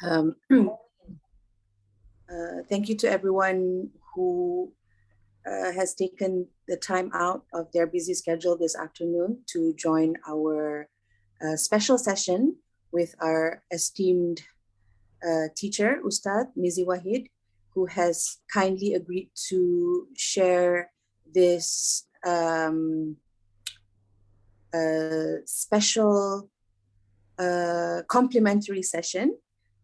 Um, thank you to everyone who has taken the time out of their busy schedule this afternoon to join our special session with our esteemed teacher, Ustaz Mizi Wahid, who has kindly agreed to share this special complimentary session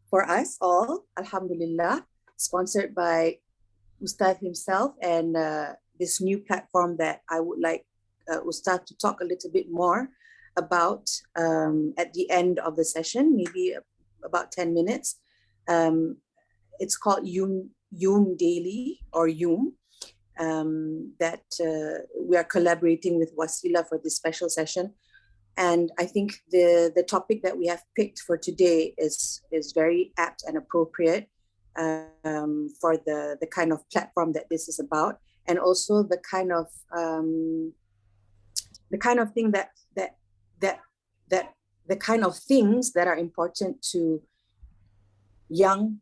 for us all, Alhamdulillah, sponsored by Ustad himself and this new platform that I would like Ustad to talk a little bit more about at the end of the session, maybe about 10 minutes. It's called Yum Daily or Yum, that we are collaborating with Wasila for this special session. And I think the topic that we have picked for today is very apt and appropriate for the kind of platform that this is about, and also the kind of thing that the kind of things that are important to young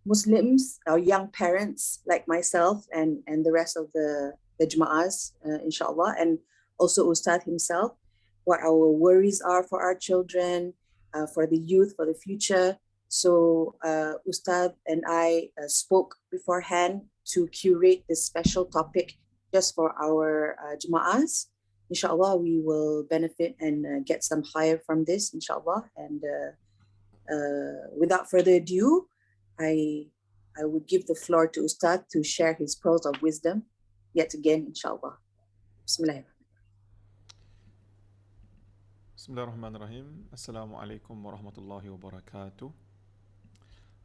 Muslims or young parents like myself and the rest of the Jama'ahs, inshallah, and also Ustad himself, what our worries are for our children, for the youth, for the future. So Ustad and I spoke beforehand to curate this special topic just for our Jama'ahs. Inshallah, we will benefit and get some higher from this, inshallah. And without further ado, I would give the floor to Ustad to share his pearls of wisdom yet again, inshallah. Bismillah. Bismillahirrahmanirrahim. Assalamu alaikum wa rahmatullahi wa barakatuh.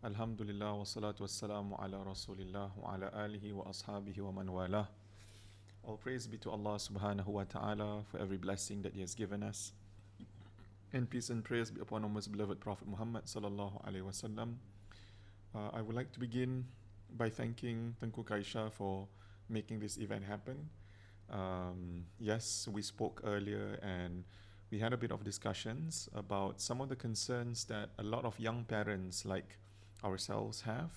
Alhamdulillah wa salatu wa salamu ala rasulillah wa ala alihi wa ashabihi wa man walah. All praise be to Allah subhanahu wa ta'ala for every blessing that He has given us. And peace and praise be upon our most beloved Prophet Muhammad sallallahu alaihi wasallam. I would like to begin by thanking Tengku Kaisha for making this event happen. Yes, we spoke earlier and we had a bit of discussions about some of the concerns that a lot of young parents like ourselves have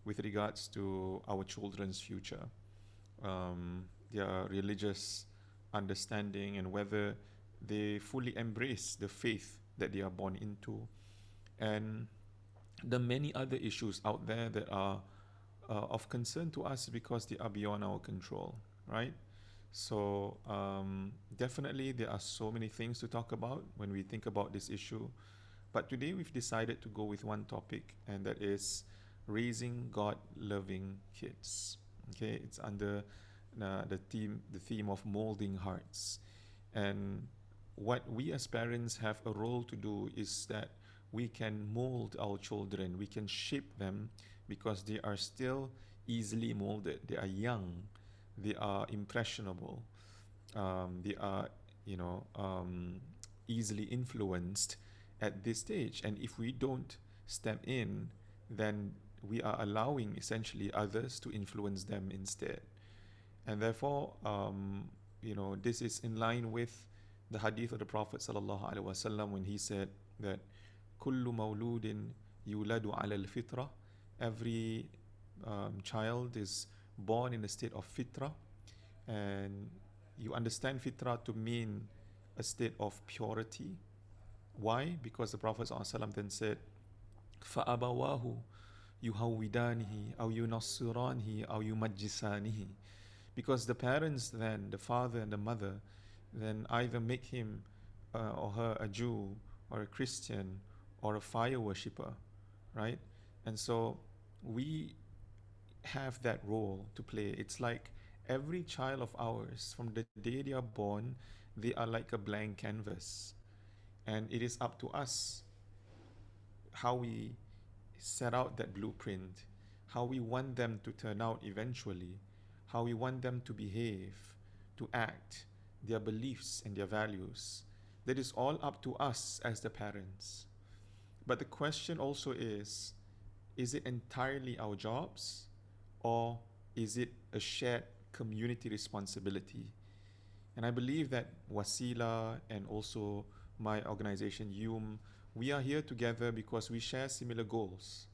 with regards to our children's future, their religious understanding, and whether they fully embrace the faith that they are born into, and the many other issues out there that are of concern to us because they are beyond our control, right? So definitely there are so many things to talk about when we think about this issue. But today we've decided to go with one topic, and that is raising God-loving kids. Okay, it's under the theme of molding hearts. And what we as parents have a role to do is that we can mold our children, we can shape them because they are still easily molded. They are young, they are impressionable, they are, easily influenced at this stage. And if we don't step in, then we are allowing essentially others to influence them instead. And therefore, this is in line with the hadith of the Prophet sallallahu alaihi wasallam when he said that kullu mawludin yuladu ala al-fitra, every child is born in a state of fitra, and you understand fitra to mean a state of purity. Why? Because the Prophet ﷺ then said, فَأَبَوَاهُ يُهَوِّدَانِهِ أَوْ يُنَصِّرَانِهِ أَوْ يُمَجِّسَانِهِ. Because the parents then, the father and the mother, then either make him or her a Jew or a Christian or a fire worshipper, right? And so we have that role to play. It's like every child of ours, from the day they are born, they are like a blank canvas. And it is up to us how we set out that blueprint, how we want them to turn out eventually, how we want them to behave, to act, their beliefs and their values. That is all up to us as the parents. But the question also is it entirely our jobs, or is it a shared community responsibility? And I believe that Wasila and also my organization, YUM, we are here together because we share similar goals.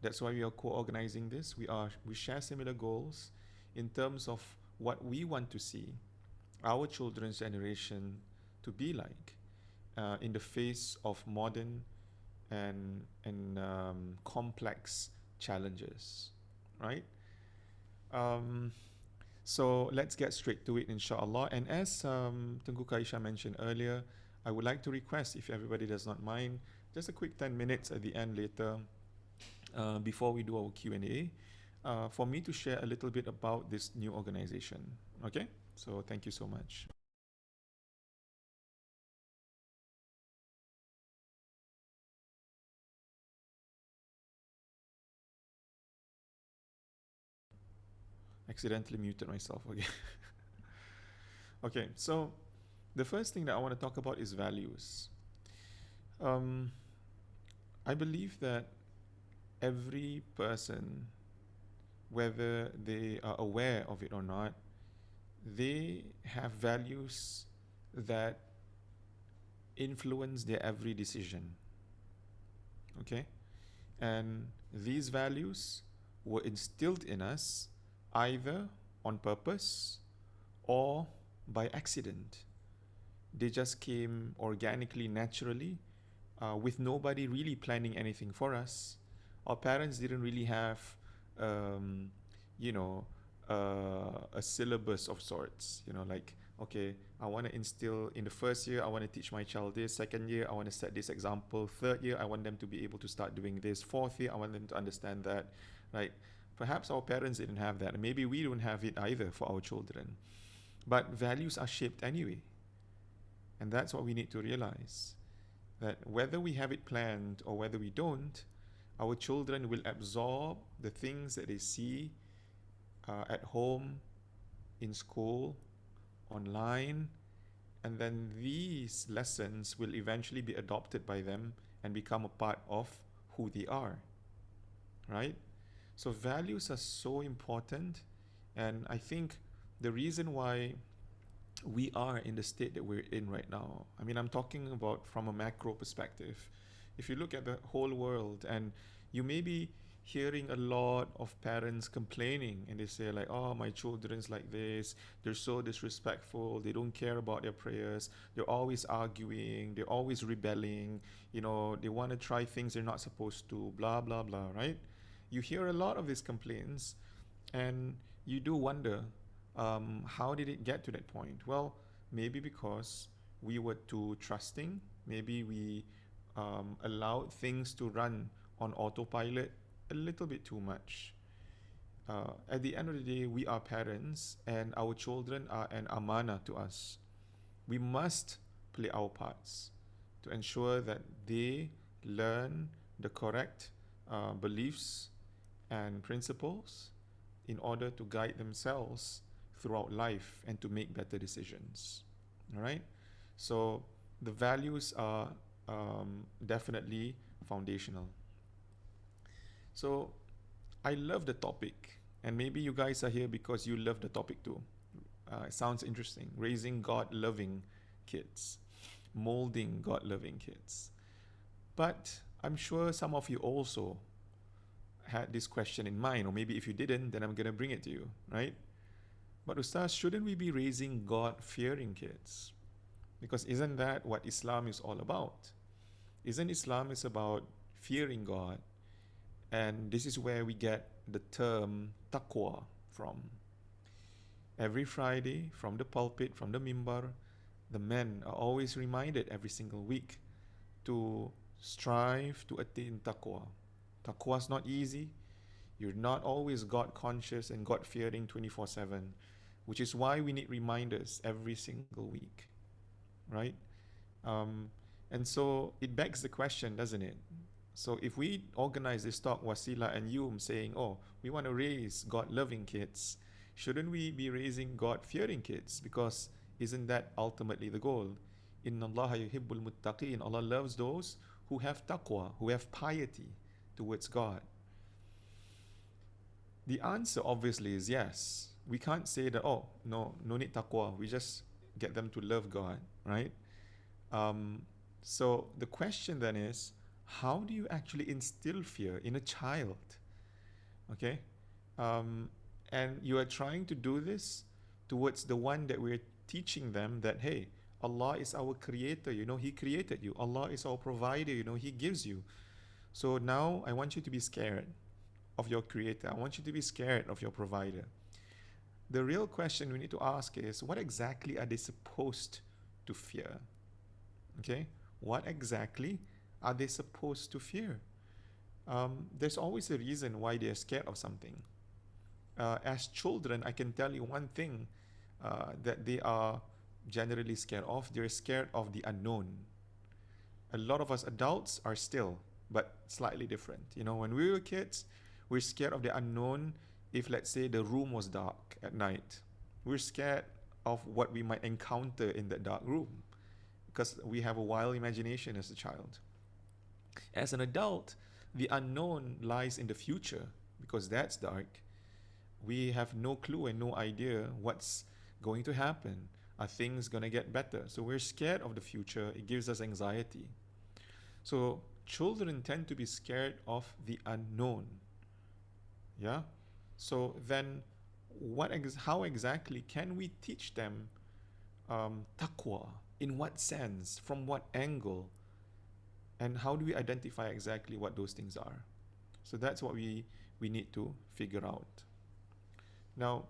That's why we are co-organizing this. We share similar goals in terms of what we want to see our children's generation to be like in the face of modern and complex challenges, right? Um, so let's get straight to it, inshallah. And as Tengku Kaisha mentioned earlier, I would like to request, if everybody does not mind, just a quick 10 minutes at the end later, before we do our Q&A, for me to share a little bit about this new organization. Okay? So thank you so much. Accidentally muted myself again. Okay, so the first thing that I want to talk about is values. Um, I believe that every person, whether they are aware of it or not, they have values that influence their every decision. Okay? And these values were instilled in us either on purpose or by accident. They just came organically, naturally, with nobody really planning anything for us. Our parents didn't really have, um, you know, a syllabus of sorts. Like, okay, I want to instill in the first year, I want to teach my child this. Second year, I want to set this example. Third year, I want them to be able to start doing this. Fourth year, I want them to understand that, right? Perhaps our parents didn't have that. Maybe we don't have it either for our children. But values are shaped anyway. And that's what we need to realize, that whether we have it planned or whether we don't, our children will absorb the things that they see at home, in school, online, and then these lessons will eventually be adopted by them and become a part of who they are, right? So values are so important, and I think the reason why we are in the state that we're in right now. I mean, I'm talking about from a macro perspective. If you look at the whole world, and you may be hearing a lot of parents complaining, and they say like, oh, my children's like this, they're so disrespectful, they don't care about their prayers, they're always arguing, they're always rebelling, they want to try things they're not supposed to, blah blah blah, right? You hear a lot of these complaints, and you do wonder, how did it get to that point? Well, maybe because we were too trusting. Maybe we allowed things to run on autopilot a little bit too much. At the end of the day, we are parents, and our children are an amana to us. We must play our parts to ensure that they learn the correct beliefs and principles in order to guide themselves throughout life and to make better decisions. All right? So the values are definitely foundational. So I love the topic, and maybe you guys are here because you love the topic too. It sounds interesting. Raising God loving kids, molding God loving kids. But I'm sure some of you also had this question in mind, or maybe if you didn't, then I'm going to bring it to you, right? But Ustaz, shouldn't we be raising God-fearing kids? Because isn't that what Islam is all about? Isn't Islam is about fearing God? And this is where we get the term taqwa from. Every Friday, from the pulpit, from the mimbar, the men are always reminded every single week to strive to attain taqwa. Taqwa is not easy. You're not always God conscious and God fearing 24/7, which is why we need reminders every single week, right? And so it begs the question, doesn't it? So if we organize this talk, Wasila and Yum, saying, oh, we want to raise God-loving kids, shouldn't we be raising God-fearing kids? Because isn't that ultimately the goal? Inna Allah yuhibbul muttaqin. Allah loves those who have taqwa, who have piety towards God. The answer obviously is yes. We can't say that, oh, no need taqwa. We just get them to love God, right? So the question then is, how do you actually instill fear in a child? Okay? Um, and you are trying to do this towards the one that we're teaching them that, hey, Allah is our creator, He created you. Allah is our provider, He gives you. So now I want you to be scared of your creator. I want you to be scared of your provider. The real question we need to ask is, what exactly are they supposed to fear? Okay? What exactly are they supposed to fear? There's always a reason why they're scared of something. As children, I can tell you one thing that they are generally scared of. They're scared of the unknown. A lot of us adults are still, but slightly different. When we were kids, we're scared of the unknown. If, let's say, the room was dark at night, we're scared of what we might encounter in that dark room because we have a wild imagination as a child. As an adult, the unknown lies in the future because that's dark. We have no clue and no idea what's going to happen. Are things going to get better? So we're scared of the future. It gives us anxiety. So children tend to be scared of the unknown. Yeah? So then how exactly can we teach them taqwa? In what sense? From what angle? And how do we identify exactly what those things are? So that's what we need to figure out. Now,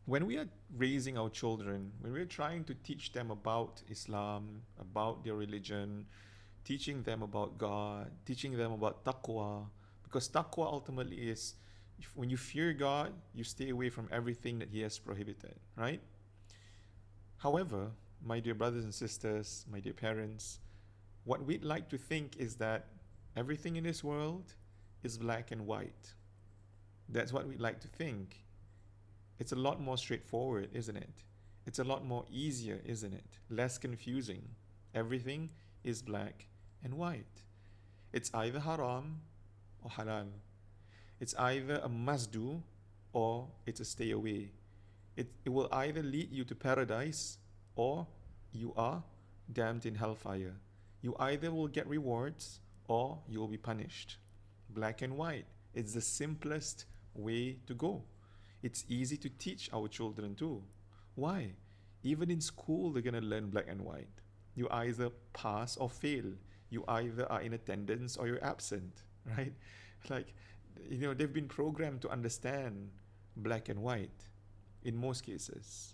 when we are raising our children, when we're trying to teach them about Islam, about their religion, teaching them about God, teaching them about taqwa, because taqwa ultimately is when you fear God, you stay away from everything that He has prohibited, right? However, my dear brothers and sisters, my dear parents, what we'd like to think is that everything in this world is black and white. That's what we'd like to think. It's a lot more straightforward, isn't it? It's a lot more easier, isn't it? Less confusing. Everything is black and white. It's either haram or halal. It's either a must do or it's a stay away. It will either lead you to paradise or you are damned in hellfire. You either will get rewards or you will be punished. Black and white. It's the simplest way to go. It's easy to teach our children too. Why? Even in school, they're going to learn black and white. You either pass or fail. You either are in attendance or you're absent, right? Like, they've been programmed to understand black and white in most cases.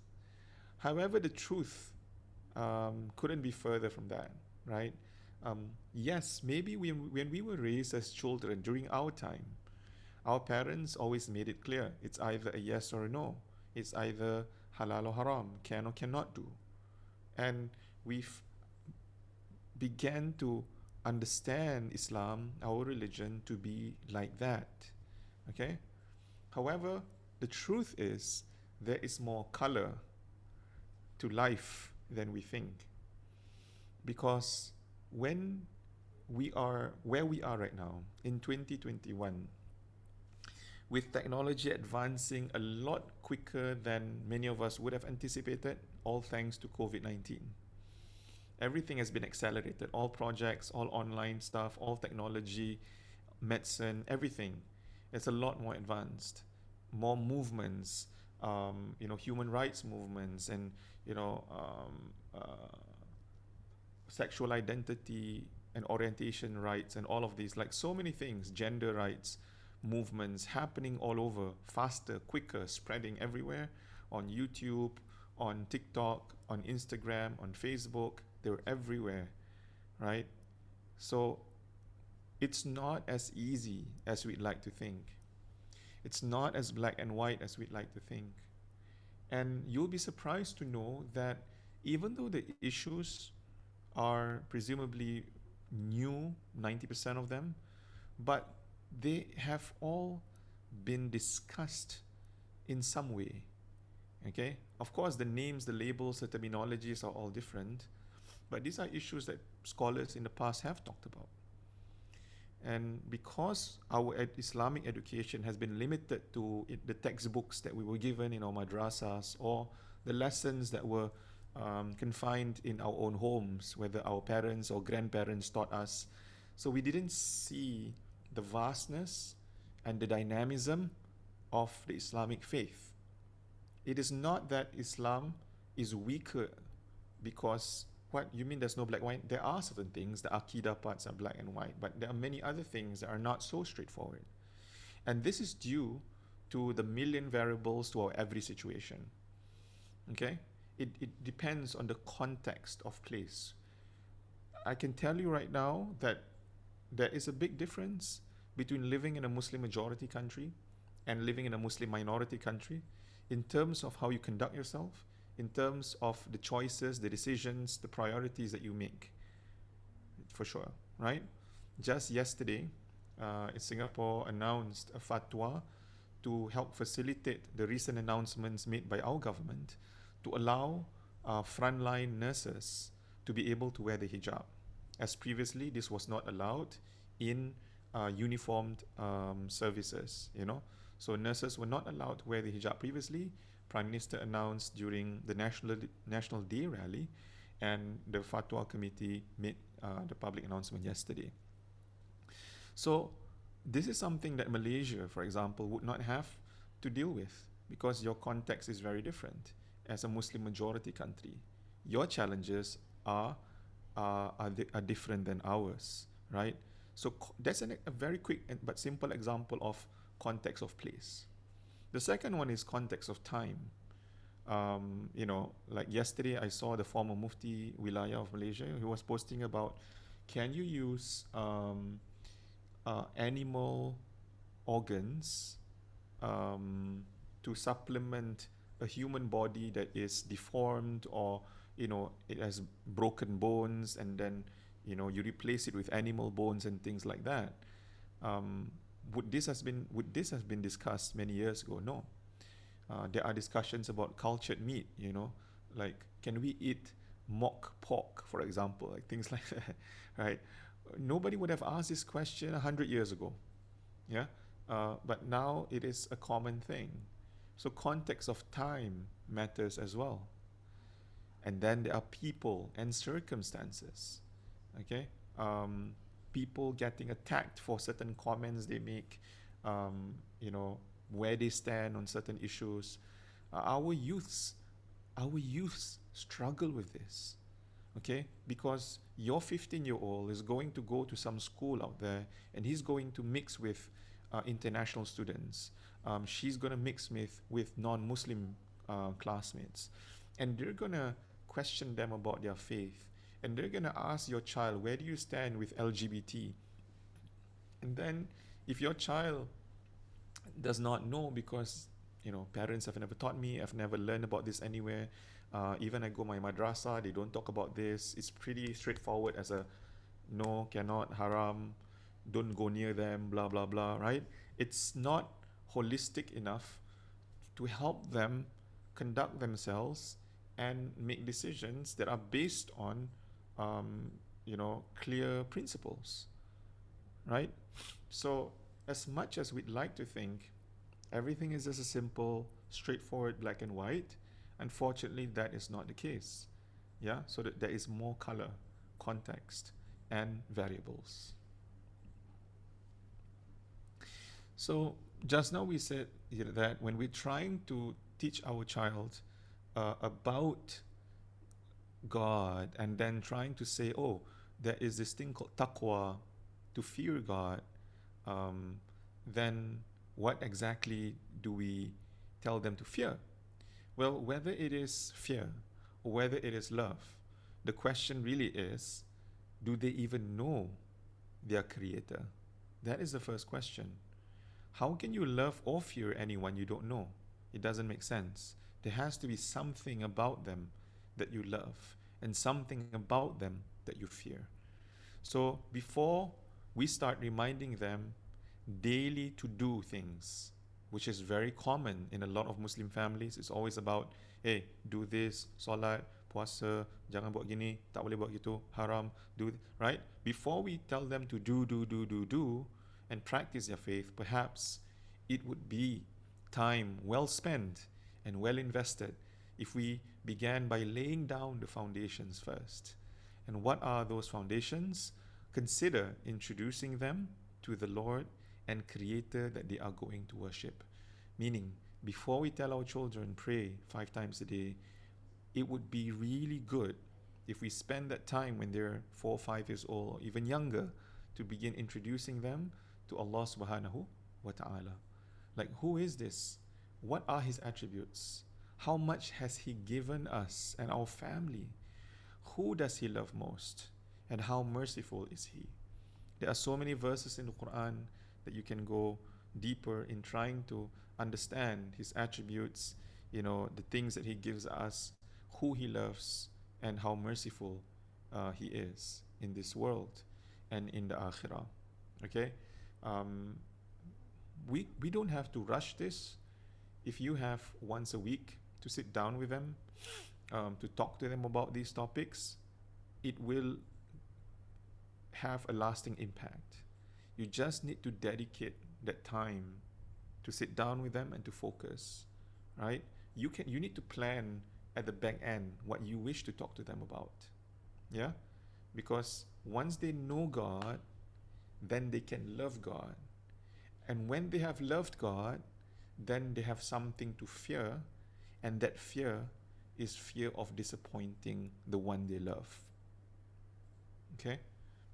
However, the truth couldn't be further from that, right? Yes, maybe when we were raised as children during our time, our parents always made it clear. It's either a yes or a no. It's either halal or haram, can or cannot do. And we've began to understand Islam, our religion, to be like that. Okay? However, the truth is there is more color to life than we think. Because when we are where we are right now in 2021, with technology advancing a lot quicker than many of us would have anticipated, all thanks to COVID-19. Everything has been accelerated. All projects, all online stuff, all technology, medicine, everything. It's a lot more advanced. More movements, human rights movements and, sexual identity and orientation rights and all of these, like so many things, gender rights, movements happening all over, faster, quicker, spreading everywhere on YouTube, on TikTok, on Instagram, on Facebook. They're everywhere, right? So it's not as easy as we'd like to think. It's not as black and white as we'd like to think. And you'll be surprised to know that even though the issues are presumably new, 90% of them, but they have all been discussed in some way. Okay? Of course, the names, the labels, the terminologies are all different, but these are issues that scholars in the past have talked about. And because our Islamic education has been limited to the textbooks that we were given in our madrasas or the lessons that were confined in our own homes, whether our parents or grandparents taught us, So we didn't see the vastness and the dynamism of the Islamic faith. It is not that Islam is weaker because what you mean there's no black and white? There are certain things, the Aqidah parts are black and white, but there are many other things that are not so straightforward. And this is due to the million variables to our every situation. Okay? It depends on the context of place. I can tell you right now that there is a big difference between living in a Muslim majority country and living in a Muslim minority country in terms of how you conduct yourself, in terms of the choices, the decisions, the priorities that you make, for sure, right? Just yesterday, Singapore announced a fatwa to help facilitate the recent announcements made by our government to allow frontline nurses to be able to wear the hijab. As previously, this was not allowed in uniformed services, you know. So nurses were not allowed to wear the hijab previously. Prime Minister announced during the National Day rally, and the Fatwa Committee made the public announcement yesterday. So this is something that Malaysia, for example, would not have to deal with because your context is very different. As a Muslim majority country, your challenges are different than ours, right? So that's a very quick but simple example of context of place. The second one is context of time. You know, like yesterday I saw the former Mufti Wilayah of Malaysia who was posting about, can you use animal organs to supplement a human body that is deformed, or you know, it has broken bones, and then you know, you replace it with animal bones and things like that. Would this have been discussed many years ago? No. There are discussions about cultured meat, you know, like can we eat mock pork, for example, like things like that, right? Nobody would have asked this question 100 years ago, yeah? But now it is a common thing. So context of time matters as well. And then there are people and circumstances, okay? People getting attacked for certain comments they make, you know, where they stand on certain issues. Our youths struggle with this, okay? Because your 15-year-old is going to go to some school out there and he's going to mix with international students. She's going to mix with non-Muslim classmates. And they're going to question them about their faith. And they're going to ask your child, where do you stand with LGBT? And then if your child does not know, because you know, parents have never taught me, I've never learned about this anywhere, even I go my madrasah, they don't talk about this. It's pretty straightforward as a no, cannot, haram, don't go near them, blah blah blah, right? It's not holistic enough to help them conduct themselves and make decisions that are based on you know, clear principles, right? So as much as we'd like to think everything is just a simple, straightforward black and white, unfortunately that is not the case. Yeah, so that there is more color, context, and variables. So just now we said that when we're trying to teach our child about God, and then trying to say, oh, there is this thing called taqwa, to fear God, then what exactly do we tell them to fear? Well, whether it is fear or whether it is love, the question really is, do they even know their creator? That is the first question. How can you love or fear anyone you don't know? It doesn't make sense. There has to be something about them that you love and something about them that you fear. So before we start reminding them daily to do things, which is very common in a lot of Muslim families, it's always about, hey, do this, solat, puasa, jangan buat gini, tak boleh buat gitu, haram, do, right? Before we tell them to do, and practice their faith, perhaps it would be time well spent and well invested if we began by laying down the foundations first. And what are those foundations? consider introducing them to the Lord and Creator that they are going to worship. Meaning, before we tell our children, pray 5 times a day, it would be really good if we spend that time when they're 4 or 5 years old, or even younger, to begin introducing them to Allah subhanahu wa ta'ala. Like, who is this? What are His attributes? How much has He given us and our family? Who does He love most? And how merciful is He? There are so many verses in the Quran that you can go deeper in trying to understand His attributes, the things that He gives us, who He loves, and how merciful He is in this world and in the Akhirah. Okay? We don't have to rush this. If you have once a week to sit down with them, to talk to them about these topics, it will have a lasting impact. You just need to dedicate that time to sit down with them and to focus, right? You need to plan at the back end what you wish to talk to them about. Yeah? Because once they know God, then they can love God. And when they have loved God, then they have something to fear, and that fear is fear of disappointing the one they love. Okay?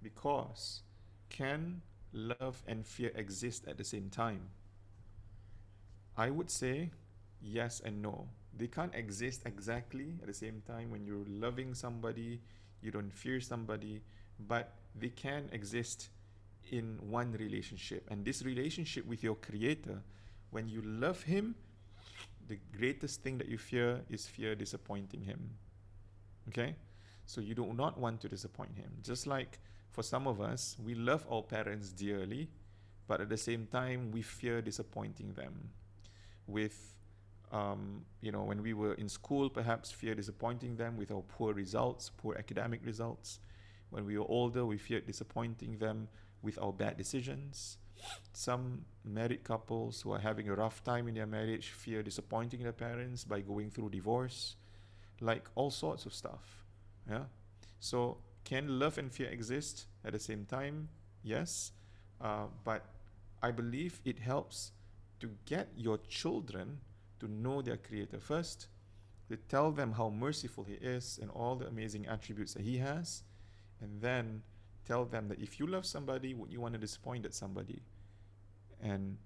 Because can love and fear exist at the same time? I would say yes and no. They can't exist exactly at the same time. When you're loving somebody, you don't fear somebody, but they can exist in one relationship. And this relationship with your Creator, when you love Him, the greatest thing that you fear is fear disappointing Him. Okay? So you do not want to disappoint Him. Just like for some of us, we love our parents dearly, but at the same time, we fear disappointing them. With, when we were in school, perhaps fear disappointing them with our poor results, poor academic results. When we were older, we feared disappointing them with our bad decisions. Some married couples who are having a rough time in their marriage fear disappointing their parents by going through divorce, like all sorts of stuff. Yeah. So can love and fear exist at the same time? Yes. But I believe it helps to get your children to know their Creator first, to tell them how merciful He is and all the amazing attributes that He has, and then tell them that if you love somebody, would you want to disappoint that somebody? And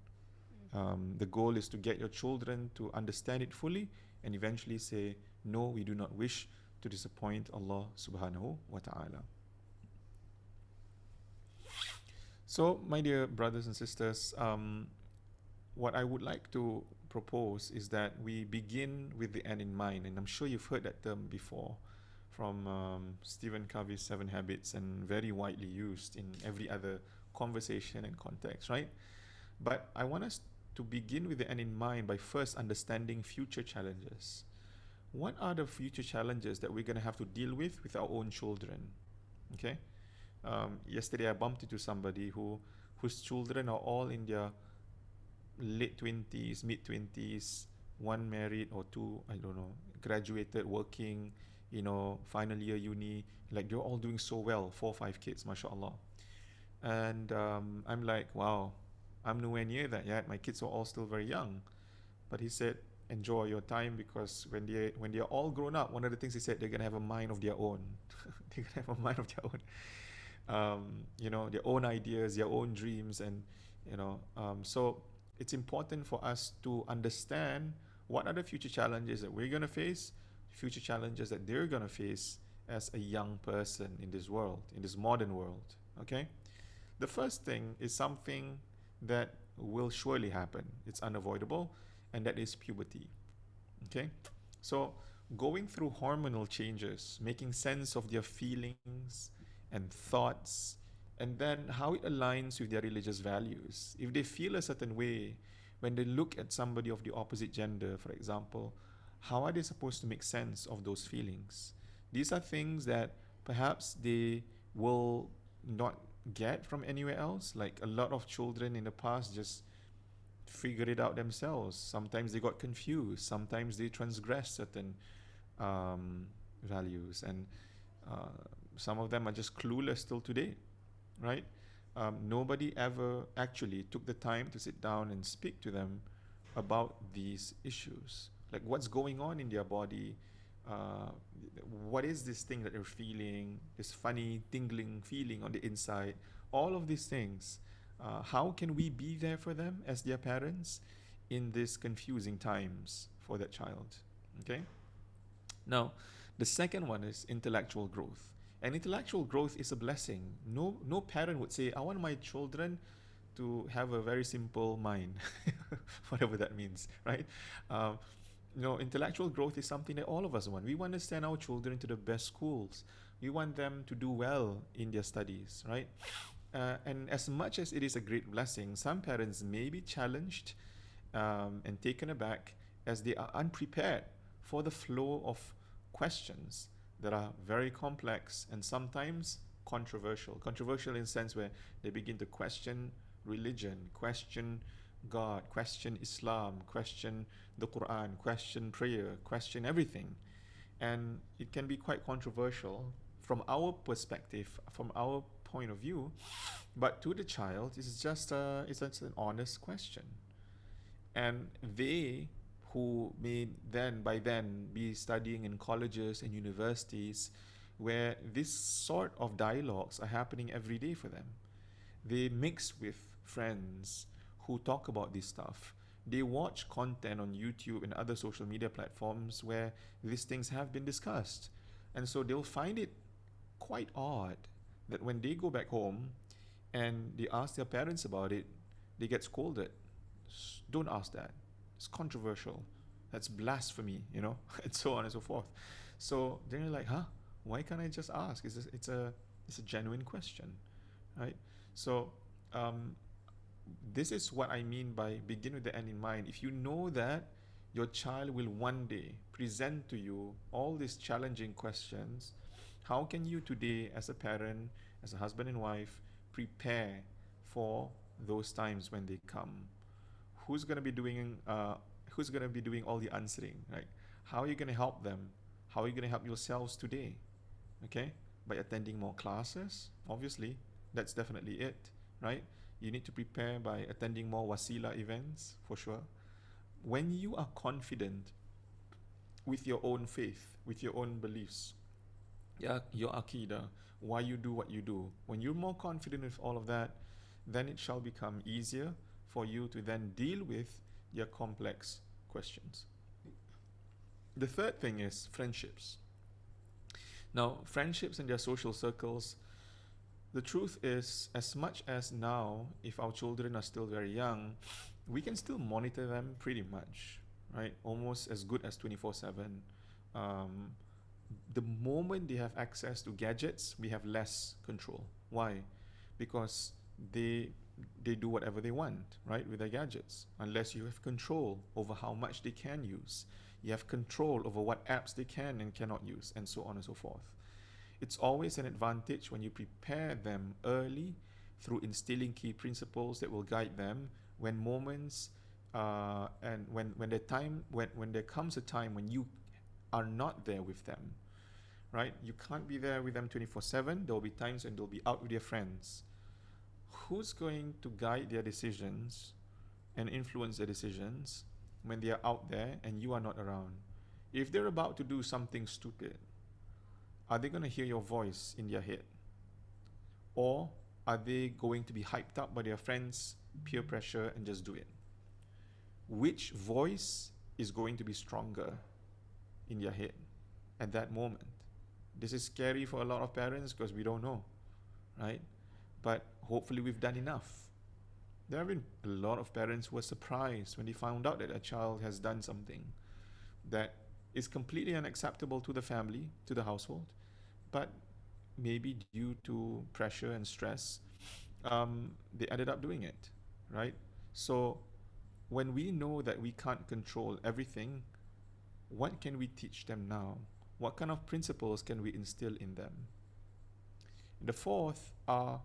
the goal is to get your children to understand it fully and eventually say, no, we do not wish to disappoint Allah subhanahu wa ta'ala. So, my dear brothers and sisters, what I would like to propose is that we begin with the end in mind. And I'm sure you've heard that term before from Stephen Covey's 7 Habits, and very widely used in every other conversation and context, right? But I want us to begin with the end in mind by first understanding future challenges. What are the future challenges that we're going to have to deal with our own children? Okay? Yesterday I bumped into somebody whose children are all in their late 20s, mid 20s, one married or two, I don't know, graduated, working, final year uni, like they're all doing so well, 4 or 5 kids, mashallah. And I'm like, wow, I'm nowhere near that yet. My kids are all still very young. But he said, enjoy your time, because when they're all grown up, one of the things he said, they're gonna have a mind of their own. They're gonna have a mind of their own. Their own ideas, their own dreams, and so it's important for us to understand what are the future challenges that we're gonna face, future challenges that they're gonna face as a young person in this world, in this modern world. Okay, the first thing is something that will surely happen. It's unavoidable, and that is puberty. Okay, so going through hormonal changes, making sense of their feelings and thoughts, and then how it aligns with their religious values. If they feel a certain way when they look at somebody of the opposite gender, for example, how are they supposed to make sense of those feelings? These are things that perhaps they will not get from anywhere else. Like a lot of children in the past just figured it out themselves. Sometimes they got confused. Sometimes they transgressed certain values. And some of them are just clueless till today. right? Nobody ever actually took the time to sit down and speak to them about these issues, like what's going on in their body, uh, what is this thing that they're feeling, this funny tingling feeling on the inside, all of these things. How can we be there for them as their parents in these confusing times for that child? Okay. Now, the second one is intellectual growth. And intellectual growth is a blessing. No parent would say, I want my children to have a very simple mind, whatever that means, right? Um, Intellectual growth is something that all of us want. We want to send our children to the best schools. We want them to do well in their studies, right? And as much as it is a great blessing, some parents may be challenged and taken aback as they are unprepared for the flow of questions that are very complex and sometimes controversial. Controversial in the sense where they begin to question religion, question God, question Islam, question the Quran, question prayer, question everything. And it can be quite controversial from our perspective, from our point of view, but to the child, it's just an honest question. And they who may then by then be studying in colleges and universities where this sort of dialogues are happening every day for them. They mix with friends who talk about this stuff. They watch content on YouTube and other social media platforms where these things have been discussed. And so they'll find it quite odd that when they go back home and they ask their parents about it, they get scolded. Don't ask that. It's controversial. That's blasphemy, and so on and so forth. So then you're like, huh? Why can't I just ask? It's a genuine question, right? So um, this is what I mean by begin with the end in mind. If you know that your child will one day present to you all these challenging questions, how can you today, as a parent, as a husband and wife, prepare for those times when they come? Who's going to be doing all the answering, right? How are you going to help them? How are you going to help yourselves today? Okay, by attending more classes, obviously, that's definitely it, right? You need to prepare by attending more wasila events for sure. When you are confident with your own faith, with your own beliefs, yeah, your akida, why you do what you do, when you're more confident with all of that, then it shall become easier for you to then deal with your complex questions. The third thing is friendships. Now, friendships and their social circles, the truth is, as much as now, if our children are still very young, we can still monitor them pretty much, right? Almost as good as 24/7. Um, the moment they have access to gadgets, we have less control. Why? Because they they do whatever they want, right, with their gadgets. Unless you have control over how much they can use, you have control over what apps they can and cannot use, and so on and so forth. It's always an advantage when you prepare them early through instilling key principles that will guide them when moments and when the time when there comes a time when you are not there with them, right? You can't be there with them 24/7. There will be times when they'll be out with their friends. Who's going to guide their decisions and influence their decisions when they are out there and you are not around? If they're about to do something stupid, are they going to hear your voice in their head? Or are they going to be hyped up by their friends, peer pressure, and just do it? Which voice is going to be stronger in their head at that moment? This is scary for a lot of parents because we don't know, right? But hopefully we've done enough. There have been a lot of parents who were surprised when they found out that a child has done something that is completely unacceptable to the family, to the household, but maybe due to pressure and stress, they ended up doing it, right? So when we know that we can't control everything, what can we teach them now? What kind of principles can we instill in them? The fourth are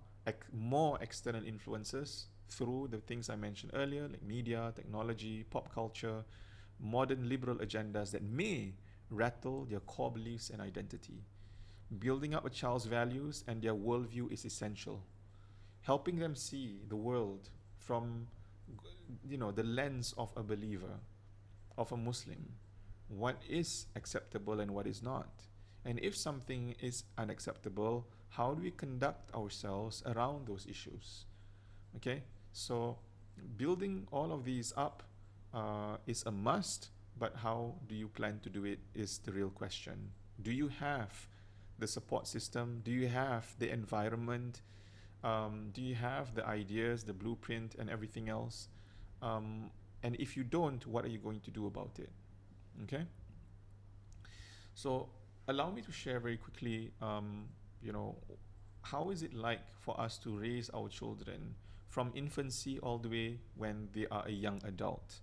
more external influences through the things I mentioned earlier, like media, technology, pop culture, modern liberal agendas that may rattle their core beliefs and identity. Building up a child's values and their worldview is essential. helping them see the world from, the lens of a believer, of a Muslim. What is acceptable and what is not? And if something is unacceptable, how do we conduct ourselves around those issues? Okay, so building all of these up is a must, but how do you plan to do it is the real question. Do you have the support system? Do you have the environment? Do you have the ideas, the blueprint, and everything else? And if you don't, what are you going to do about it? Okay. So allow me to share very quickly, you know, how is it like for us to raise our children from infancy all the way when they are a young adult?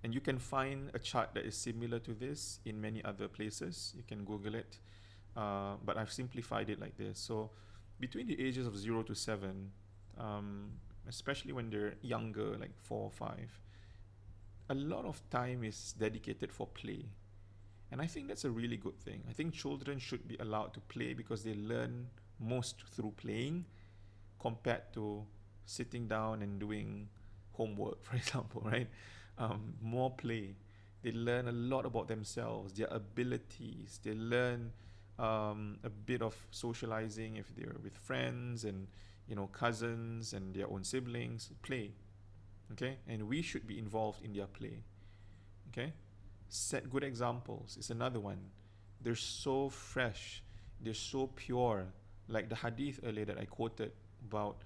And you can find a chart that is similar to this in many other places. You can Google it, but I've simplified it like this. So between the ages of 0 to 7, especially when they're younger, like 4 or 5, a lot of time is dedicated for play. And I think that's a really good thing. I think children should be allowed to play because they learn most through playing compared to sitting down and doing homework, for example, right? More play. They learn a lot about themselves, their abilities. They learn a bit of socializing if they're with friends and cousins and their own siblings. Play, okay? And we should be involved in their play, okay? Set good examples is another one. They're so fresh, they're so pure, like the hadith earlier that I quoted about,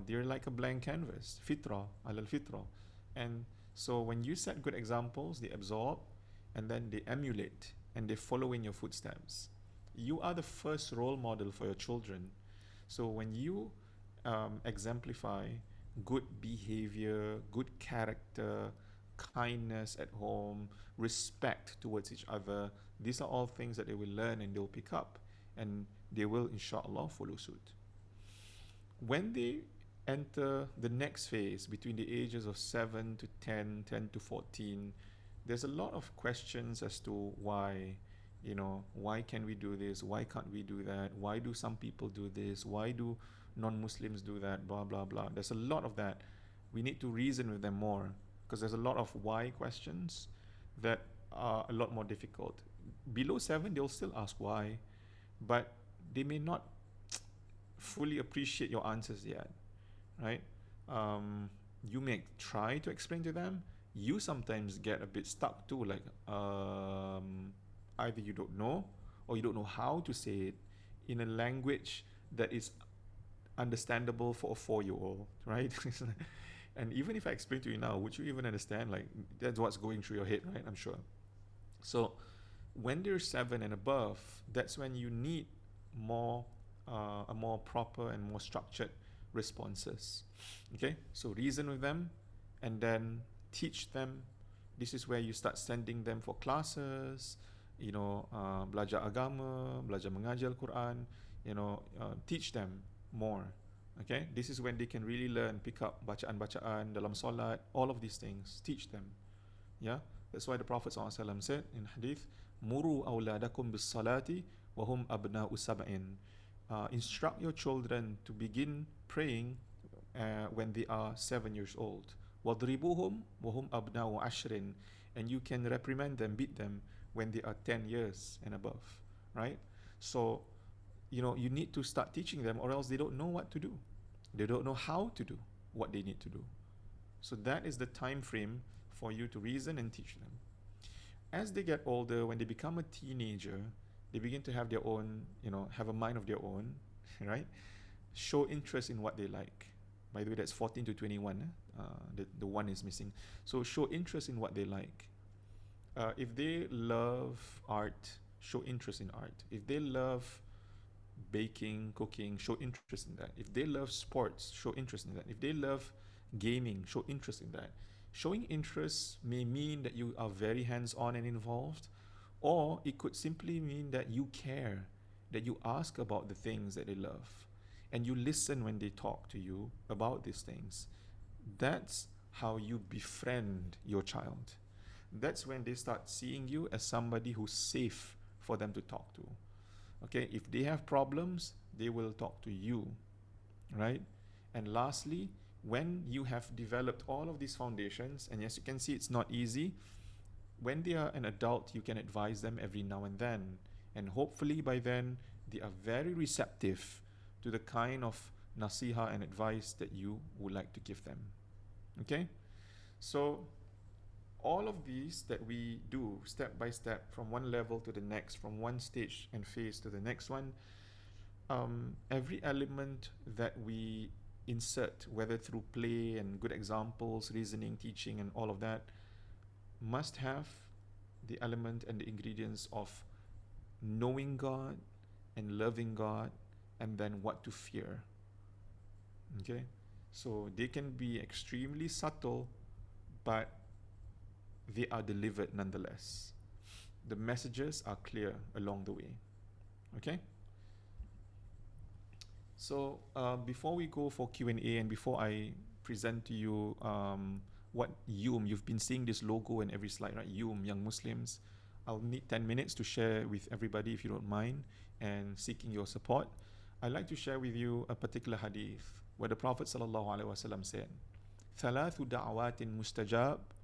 they're like a blank canvas, fitra, al-fitra. And so when you set good examples, they absorb and then they emulate and they follow in your footsteps. You are the first role model for your children. So when you exemplify good behavior, good character, kindness at home, respect towards each other, these are all things that they will learn and they'll pick up, and they will inshallah follow suit. When they enter the next phase between the ages of 7 to 10, 10 to 14, there's a lot of questions as to why, why can we do this? Why can't we do that? Why do some people do this? Why do non-Muslims do that? Blah, blah, blah. There's a lot of that. We need to reason with them more because there's a lot of why questions that are a lot more difficult. Below 7, they'll still ask why, but they may not fully appreciate your answers yet, right? You may try to explain to them. You sometimes get a bit stuck too, like either you don't know or you don't know how to say it in a language that is understandable for a 4-year-old, right? And even if I explain to you now, would you even understand? Like, that's what's going through your head, right? I'm sure. So when they're 7 and above, that's when you need a more proper and more structured responses. Okay, so reason with them and then teach them. This is where you start sending them for classes, belajar agama, belajar mengaji Al-Quran, teach them more. Okay, this is when they can really learn, pick up bacaan-bacaan dalam solat, all of these things, teach them. Yeah, that's why the Prophet ﷺ said in hadith, Muru awladakum bis salati wahum abna'u sab'in. Instruct your children to begin praying when they are 7 years old. Wadribuhum wahum abna'u ashrin. And you can reprimand them, beat them when they are 10 years and above, right? So, you need to start teaching them, or else they don't know what to do. They don't know how to do what they need to do. So that is the time frame for you to reason and teach them. As they get older, when they become a teenager, they begin to have their own, have a mind of their own, right? Show interest in what they like. By the way, that's 14 to 21. The one is missing. So show interest in what they like. If they love art, show interest in art. If they love baking, cooking, show interest in that. If they love sports, show interest in that. If they love gaming, show interest in that. Showing interest may mean that you are very hands-on and involved, or it could simply mean that you care, that you ask about the things that they love, and you listen when they talk to you about these things. That's how you befriend your child. That's when they start seeing you as somebody who's safe for them to talk to. Okay, if they have problems, they will talk to you, right? And lastly, when you have developed all of these foundations, and as you can see, it's not easy, when they are an adult, you can advise them every now and then. And hopefully by then, they are very receptive to the kind of nasiha and advice that you would like to give them. Okay? So, all of these that we do step by step from one level to the next, from one stage and phase to the next one, every element that we insert, whether through play and good examples, reasoning, teaching, and all of that, must have the element and the ingredients of knowing God and loving God, and then what to fear. Okay? So they can be extremely subtle, but they are delivered nonetheless. The messages are clear along the way. Okay? So before we go for Q&A and before I present to you what you've been seeing this logo in every slide, right? Young Muslims. I'll need 10 minutes to share with everybody if you don't mind and seeking your support. I'd like to share with you a particular hadith where the Prophet ﷺ said, ثلاث دعوات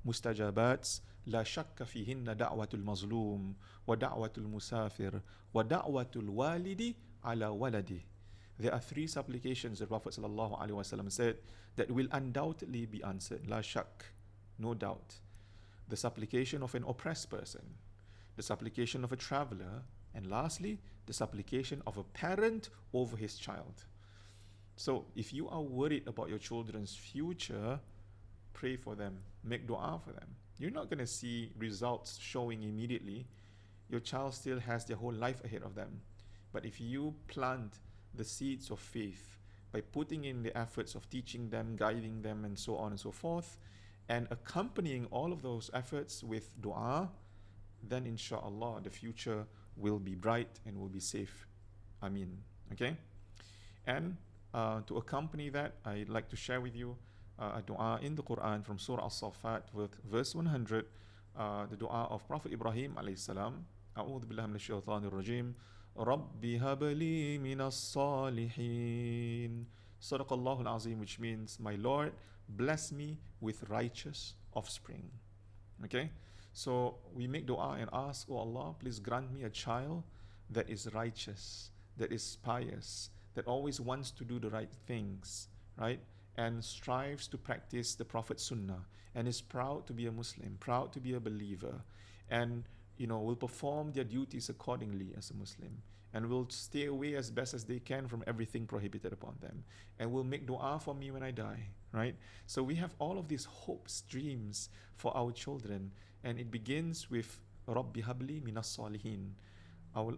مستجابات لا شك فيهن دعوة المظلوم ودعوة المسافر ودعوة الوالد على ولده. There are three supplications the Prophet ﷺ said that will undoubtedly be answered. La shak, no doubt. The supplication of an oppressed person, the supplication of a traveler, and lastly, the supplication of a parent over his child. So if you are worried about your children's future, pray for them, make dua for them. You're not going to see results showing immediately. Your child still has their whole life ahead of them. But if you plant the seeds of faith by putting in the efforts of teaching them, guiding them, and so on and so forth, and accompanying all of those efforts with dua, then inshallah the future will be bright and will be safe. Ameen. Okay? And to accompany that, I'd like to share with you a dua in the Quran from Surah As-Saffat with verse 100, the dua of Prophet Ibrahim alayhi salam. أعوذ بالله من الشيطان الرجيم رب هب لي من الصالحين صدق الله العظيم, which means, my Lord, bless me with righteous offspring. Okay? So we make dua and ask, oh Allah, please grant me a child that is righteous, that is pious, that always wants to do the right things, right? And strives to practice the Prophet's sunnah, and is proud to be a Muslim, proud to be a believer, and will perform their duties accordingly as a Muslim, and will stay away as best as they can from everything prohibited upon them, and will make dua for me when I die, right? So we have all of these hopes, dreams for our children, and it begins with Rabbi habli minas salihin.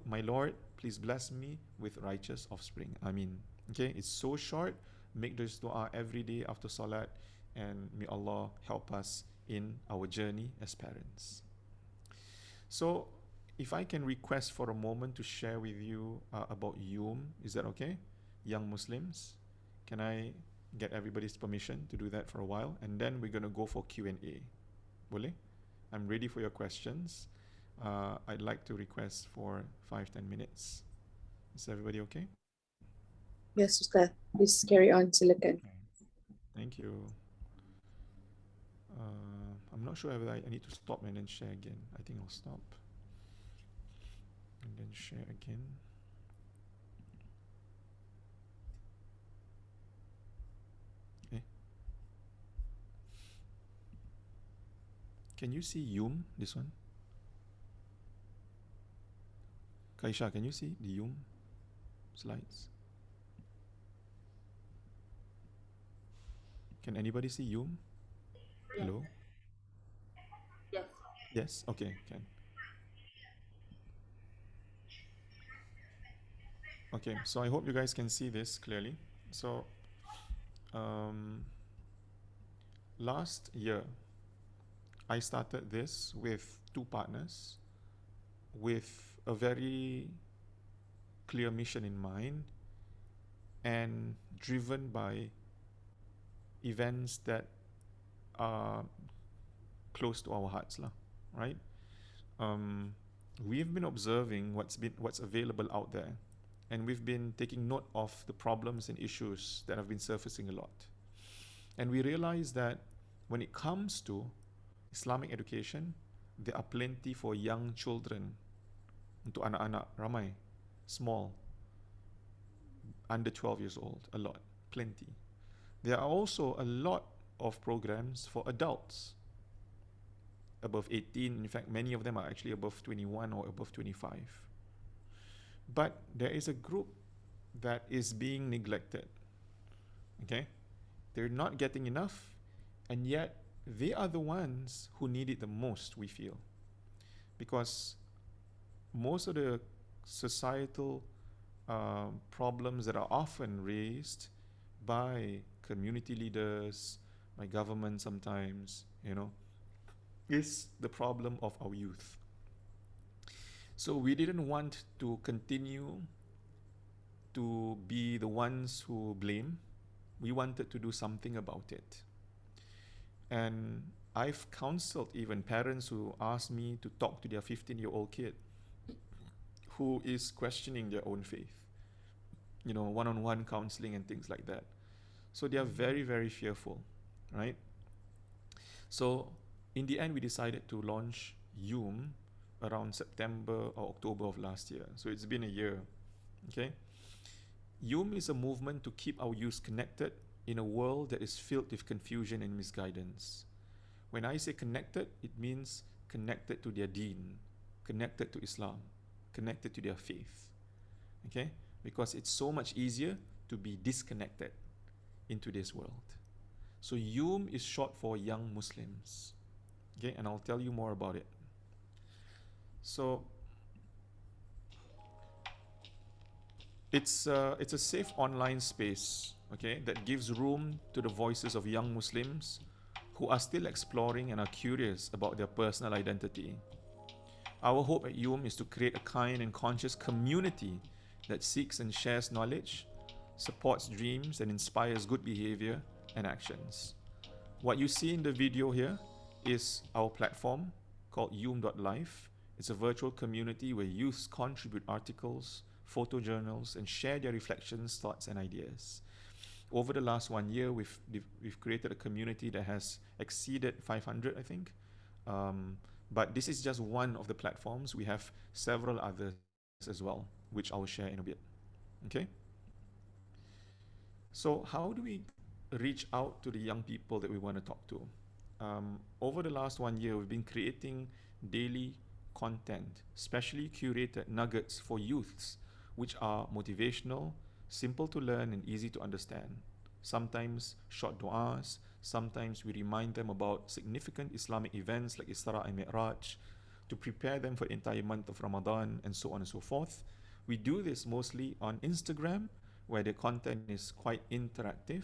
My Lord, please bless me with righteous offspring. Ameen. Okay, it's so short. Make this dua every day after salat, and may Allah help us in our journey as parents. So, if I can request for a moment to share with you about is that okay? Young Muslims, can I get everybody's permission to do that for a while? And then we're going to go for Q&A. Boleh? I'm ready for your questions. I'd like to request for 5-10 minutes. Is everybody okay? Yes, Ustaz. Please carry on, silakan. Okay. Thank you. I'm not sure whether I need to stop and then share again. I think I'll stop and then share again. Okay. Can you see this one? Kaisha, can you see the slides? Can anybody see Hello? Yes. Yes? Okay, can. Okay, so I hope you guys can see this clearly. So, last year, I started this with 2 partners with a very clear mission in mind and driven by events that are close to our hearts, right? We've been observing what's available out there, and we've been taking note of the problems and issues that have been surfacing a lot. And we realize that when it comes to Islamic education, there are plenty for young children, untuk anak-anak ramai, small, under 12 years old, a lot, plenty. There are also a lot of programs for adults above 18. In fact, many of them are actually above 21 or above 25. But there is a group that is being neglected. Okay? They're not getting enough, and yet they are the ones who need it the most, we feel. Because most of the societal problems that are often raised by community leaders, by government sometimes, is the problem of our youth. So we didn't want to continue to be the ones who blame. We wanted to do something about it. And I've counseled even parents who ask me to talk to their 15-year-old kid who is questioning their own faith, one-on-one counseling and things like that. So they are very, very fearful, right? So in the end, we decided to launch YUM around September or October of last year. So it's been a year, okay? YUM is a movement to keep our youth connected in a world that is filled with confusion and misguidance. When I say connected, it means connected to their deen, connected to Islam, connected to their faith, okay? Because it's so much easier to be disconnected in today's world. So YUM is short for Young Muslims, okay? And I'll tell you more about it. So it's a safe online space, okay, that gives room to the voices of young Muslims who are still exploring and are curious about their personal identity. Our hope at YUM is to create a kind and conscious community that seeks and shares knowledge, supports dreams, and inspires good behavior and actions. What you see in the video here is our platform called yum.life. It's a virtual community where youths contribute articles, photojournals, and share their reflections, thoughts, and ideas. Over the last 1 year, we've created a community that has exceeded 500, I think. But this is just one of the platforms. We have several others as well, which I'll share in a bit. Okay? So how do we reach out to the young people that we want to talk to? Over the last 1 year, we've been creating daily content, specially curated nuggets for youths, which are motivational, simple to learn, and easy to understand. Sometimes short du'as, sometimes we remind them about significant Islamic events like Isra and Mi'raj to prepare them for the entire month of Ramadan, and so on and so forth. We do this mostly on Instagram, where the content is quite interactive.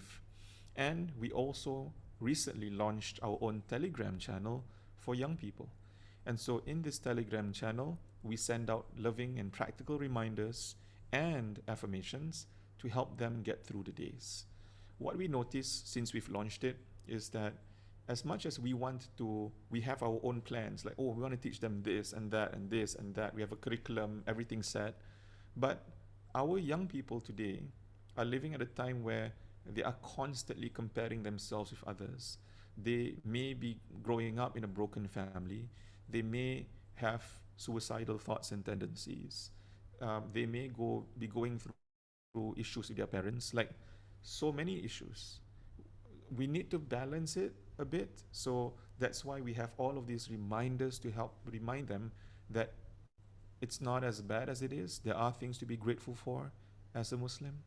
And we also recently launched our own Telegram channel for young people. And so in this Telegram channel, we send out loving and practical reminders and affirmations to help them get through the days. What we noticed since we've launched it is that as much as we have our own plans, like, we want to teach them this and that and this and that. We have a curriculum, everything set. But our young people today are living at a time where they are constantly comparing themselves with others. They may be growing up in a broken family. They may have suicidal thoughts and tendencies. They may be going through issues with their parents, like so many issues. We need to balance it a bit. So that's why we have all of these reminders to help remind them that it's not as bad as it is. There are things to be grateful for as a Muslim,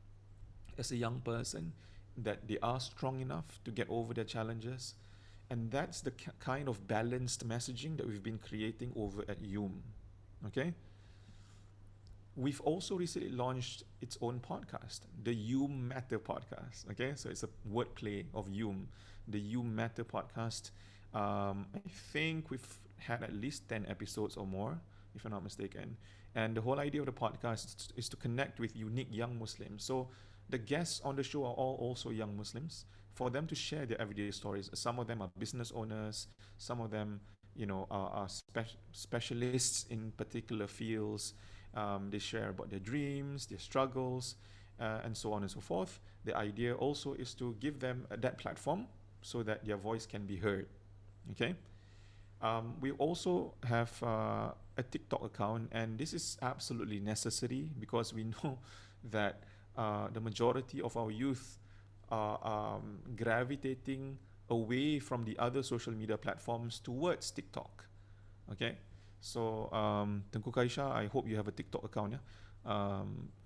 as a young person, that they are strong enough to get over their challenges. And that's the kind of balanced messaging that we've been creating over at YUM, okay? We've also recently launched its own podcast, the YUM Matter podcast, okay? So it's a wordplay of YUM, the YUM Matter podcast. I think we've had at least 10 episodes or more, if I'm not mistaken. And the whole idea of the podcast is to connect with unique young Muslims. So the guests on the show are all also young Muslims, for them to share their everyday stories. Some of them are business owners, some of them, are specialists in particular fields, They share about their dreams, their struggles, and so on and so forth. The idea also is to give them that platform so that their voice can be heard. Okay. We also have a TikTok account, and this is absolutely necessary because we know that the majority of our youth are gravitating away from the other social media platforms towards TikTok. Okay, so Tengku Kaisha, I hope you have a TikTok account, ya.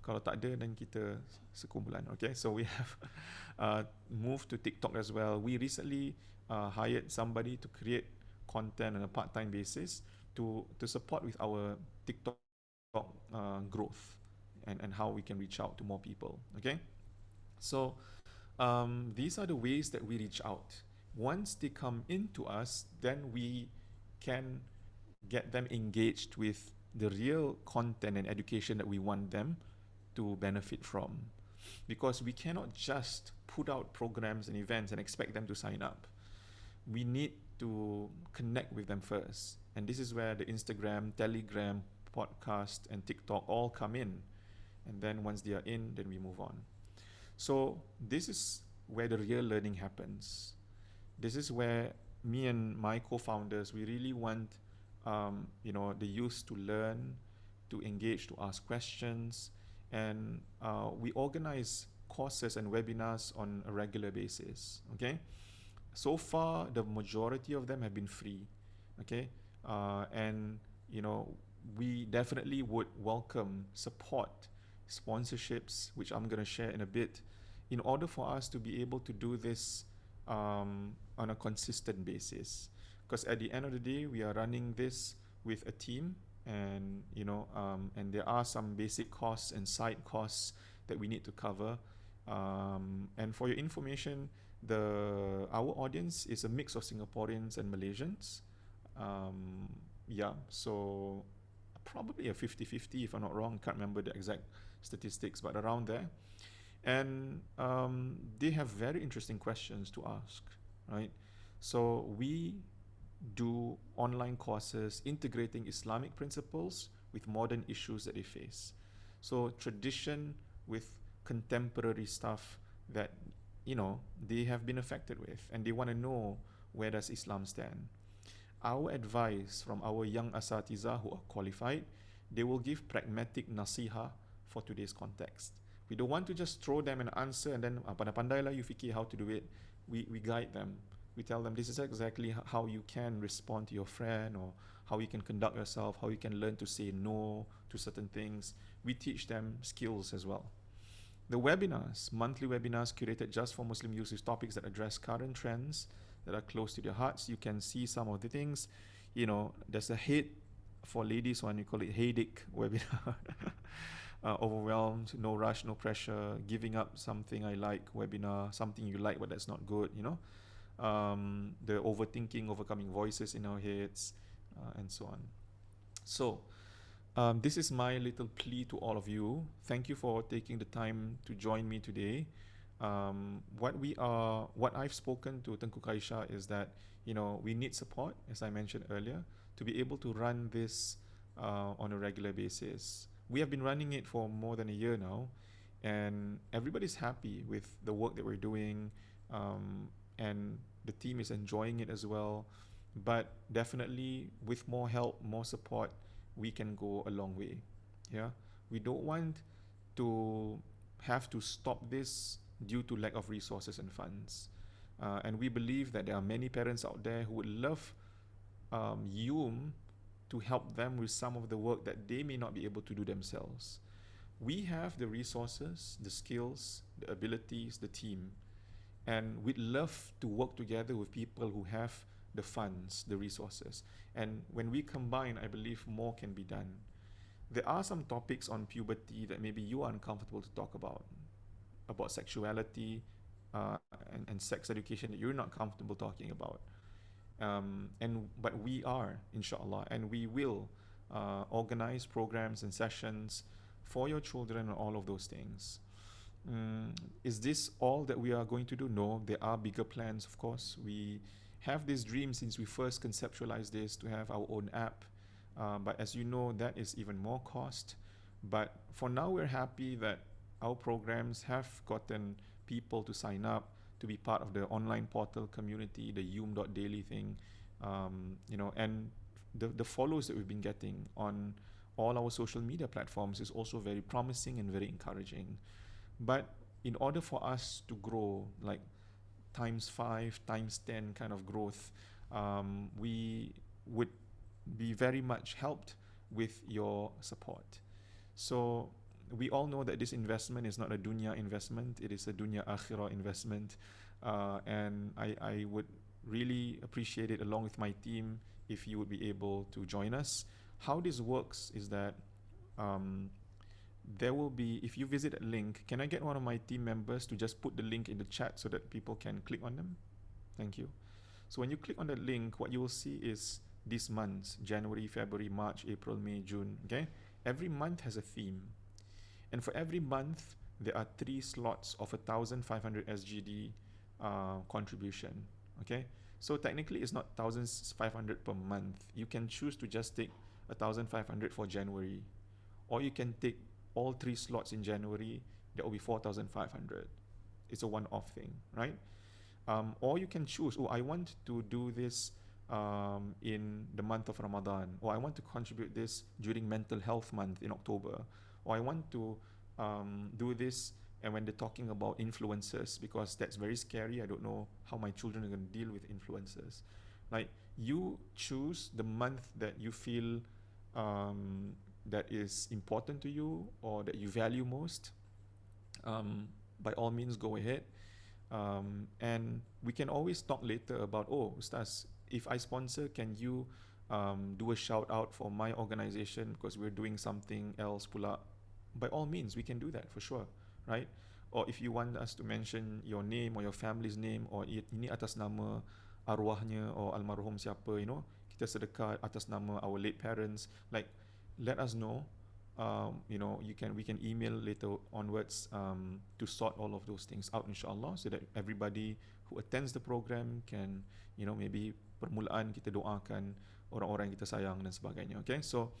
Kalau tak ada, then kita sekumpulan. Okay, so we have moved to TikTok as well. We recently hired somebody to create content on a part-time basis to support with our TikTok growth and how we can reach out to more people. Okay, so these are the ways that we reach out. Once they come into us, then we can get them engaged with the real content and education that we want them to benefit from. Because we cannot just put out programs and events and expect them to sign up. We need to connect with them first. And this is where the Instagram, Telegram, podcast, and TikTok all come in. And then once they are in, then we move on. So this is where the real learning happens. This is where me and my co-founders, we really want the youth to learn, to engage, to ask questions, and we organize courses and webinars on a regular basis. Okay, so far the majority of them have been free. Okay, and we definitely would welcome support, sponsorships, which I'm going to share in a bit, in order for us to be able to do this on a consistent basis. Because at the end of the day, we are running this with a team, and and there are some basic costs and side costs that we need to cover. And for your information, our audience is a mix of Singaporeans and Malaysians. Yeah, so probably a 50-50 if I'm not wrong. Can't remember the exact statistics, but around there. And they have very interesting questions to ask, right? So we do online courses integrating Islamic principles with modern issues that they face. So tradition with contemporary stuff that they have been affected with, and they want to know, where does Islam stand. Our advice from our young asatiza who are qualified, they will give pragmatic nasiha for today's context. We don't want to just throw them an answer and then pandai-pandai lah you fikir how to do it. We guide them. We tell them this is exactly how you can respond to your friend, or how you can conduct yourself, how you can learn to say no to certain things. We teach them skills as well. The webinars, monthly webinars curated just for Muslim youth with topics that address current trends that are close to their hearts. You can see some of the things. There's a hate for ladies one, we call it headache webinar. Overwhelmed, no rush, no pressure, giving up something I like webinar, something you like but that's not good, the overthinking, overcoming voices in our heads, and so on. So this is my little plea to all of you. Thank you for taking the time to join me today. What I've spoken to Tengku Kaisha is that we need support, as I mentioned earlier, to be able to run this on a regular basis. We have been running it for more than a year now, and everybody's happy with the work that we're doing, and the team is enjoying it as well. But definitely with more help, more support, we can go a long way. Yeah, we don't want to have to stop this due to lack of resources and funds. And we believe that there are many parents out there who would love YUM to help them with some of the work that they may not be able to do themselves. We have the resources, the skills, the abilities, the team, and we'd love to work together with people who have the funds, the resources. And when we combine, I believe more can be done. There are some topics on puberty that maybe you are uncomfortable to talk about sexuality and sex education that you're not comfortable talking about. But we are, inshallah, and we will organize programs and sessions for your children and all of those things. Is this all that we are going to do? No, there are bigger plans, of course. We have this dream since we first conceptualized this to have our own app. But as you know, that is even more cost. But for now, we're happy that our programs have gotten people to sign up to be part of the online portal community, the Daily thing, and the follows that we've been getting on all our social media platforms is also very promising and very encouraging. But in order for us to grow, like times 5, times 10 kind of growth, we would be very much helped with your support. So we all know that this investment is not a dunya investment, it is a dunya akhirah investment. And I would really appreciate it, along with my team, if you would be able to join us. How this works is that there will be, if you visit a link, can I get one of my team members to just put the link in the chat so that people can click on them? Thank you. So when you click on the link, what you will see is these months: January, February, March, April, May, June. Okay, every month has a theme, and for every month there are 3 slots of 1,500 SGD contribution. Okay, so technically it's not 1,500 per month. You can choose to just take 1,500 for January, or you can take all 3 slots in January. That will be 4,500. It's a one-off thing, right? Or you can choose, oh, I want to do this in the month of Ramadan, or I want to contribute this during mental health month in October, or I want to do this and when they're talking about influencers, because that's very scary. I don't know how my children are going to deal with influencers. Like, you choose the month that you feel that is important to you or that you value most. By all means, go ahead. And we can always talk later about, oh, Ustaz, if I sponsor, can you do a shout out for my organization because we're doing something else pula? By all means, we can do that for sure, right? Or if you want us to mention your name or your family's name, or ini atas nama arwahnya or almarhum siapa, kita sedekah atas nama our late parents, like, let us know. We can email later onwards to sort all of those things out, inshallah, so that everybody who attends the program can, maybe permulaan kita doakan orang-orang kita sayang dan sebagainya. Okay, so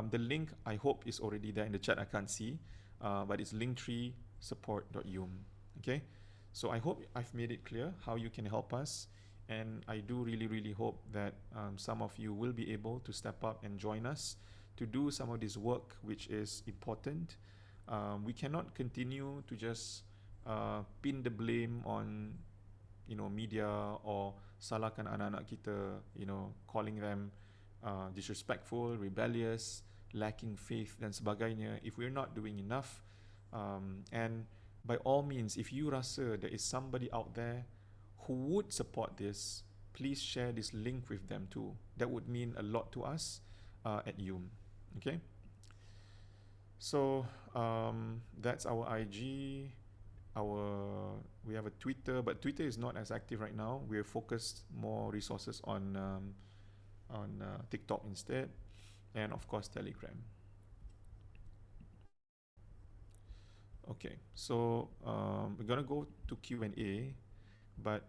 the link, I hope, is already there in the chat. I can't see, but it's linktree support.yum. Okay, so I hope I've made it clear how you can help us, and I do really, really hope that some of you will be able to step up and join us to do some of this work, which is important. We cannot continue to just pin the blame on, media, or salahkan anak-anak kita, calling them disrespectful, rebellious, lacking faith dan sebagainya, if we're not doing enough. And by all means, if you rasa there is somebody out there who would support this, please share this link with them too. That would mean a lot to us at YUM. Okay, so that's our IG. We have a Twitter, but Twitter is not as active right now. We're focused more resources on TikTok instead, and of course Telegram. Okay, so we're gonna go to Q&A, but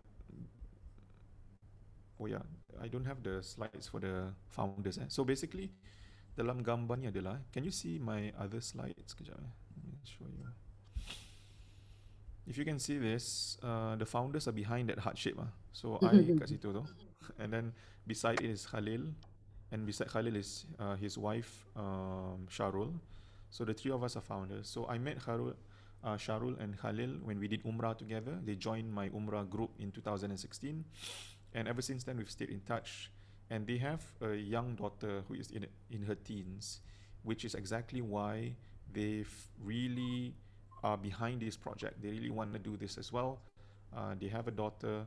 oh yeah, I don't have the slides for the founders. So basically, dalam gambar ni adalah, can you see my other slides? Kejap. Let me show you. If you can see this, the founders are behind that heart shape. So I kat situ tu. And then beside it is Khalil, and beside Khalil is his wife, Sharul. So the 3 of us are founders. So I met Sharul and Khalil when we did Umrah together. They joined my Umrah group in 2016. And ever since then, we've stayed in touch. And they have a young daughter who is in her teens, which is exactly why they've really are behind this project. They really want to do this as well. They have a daughter.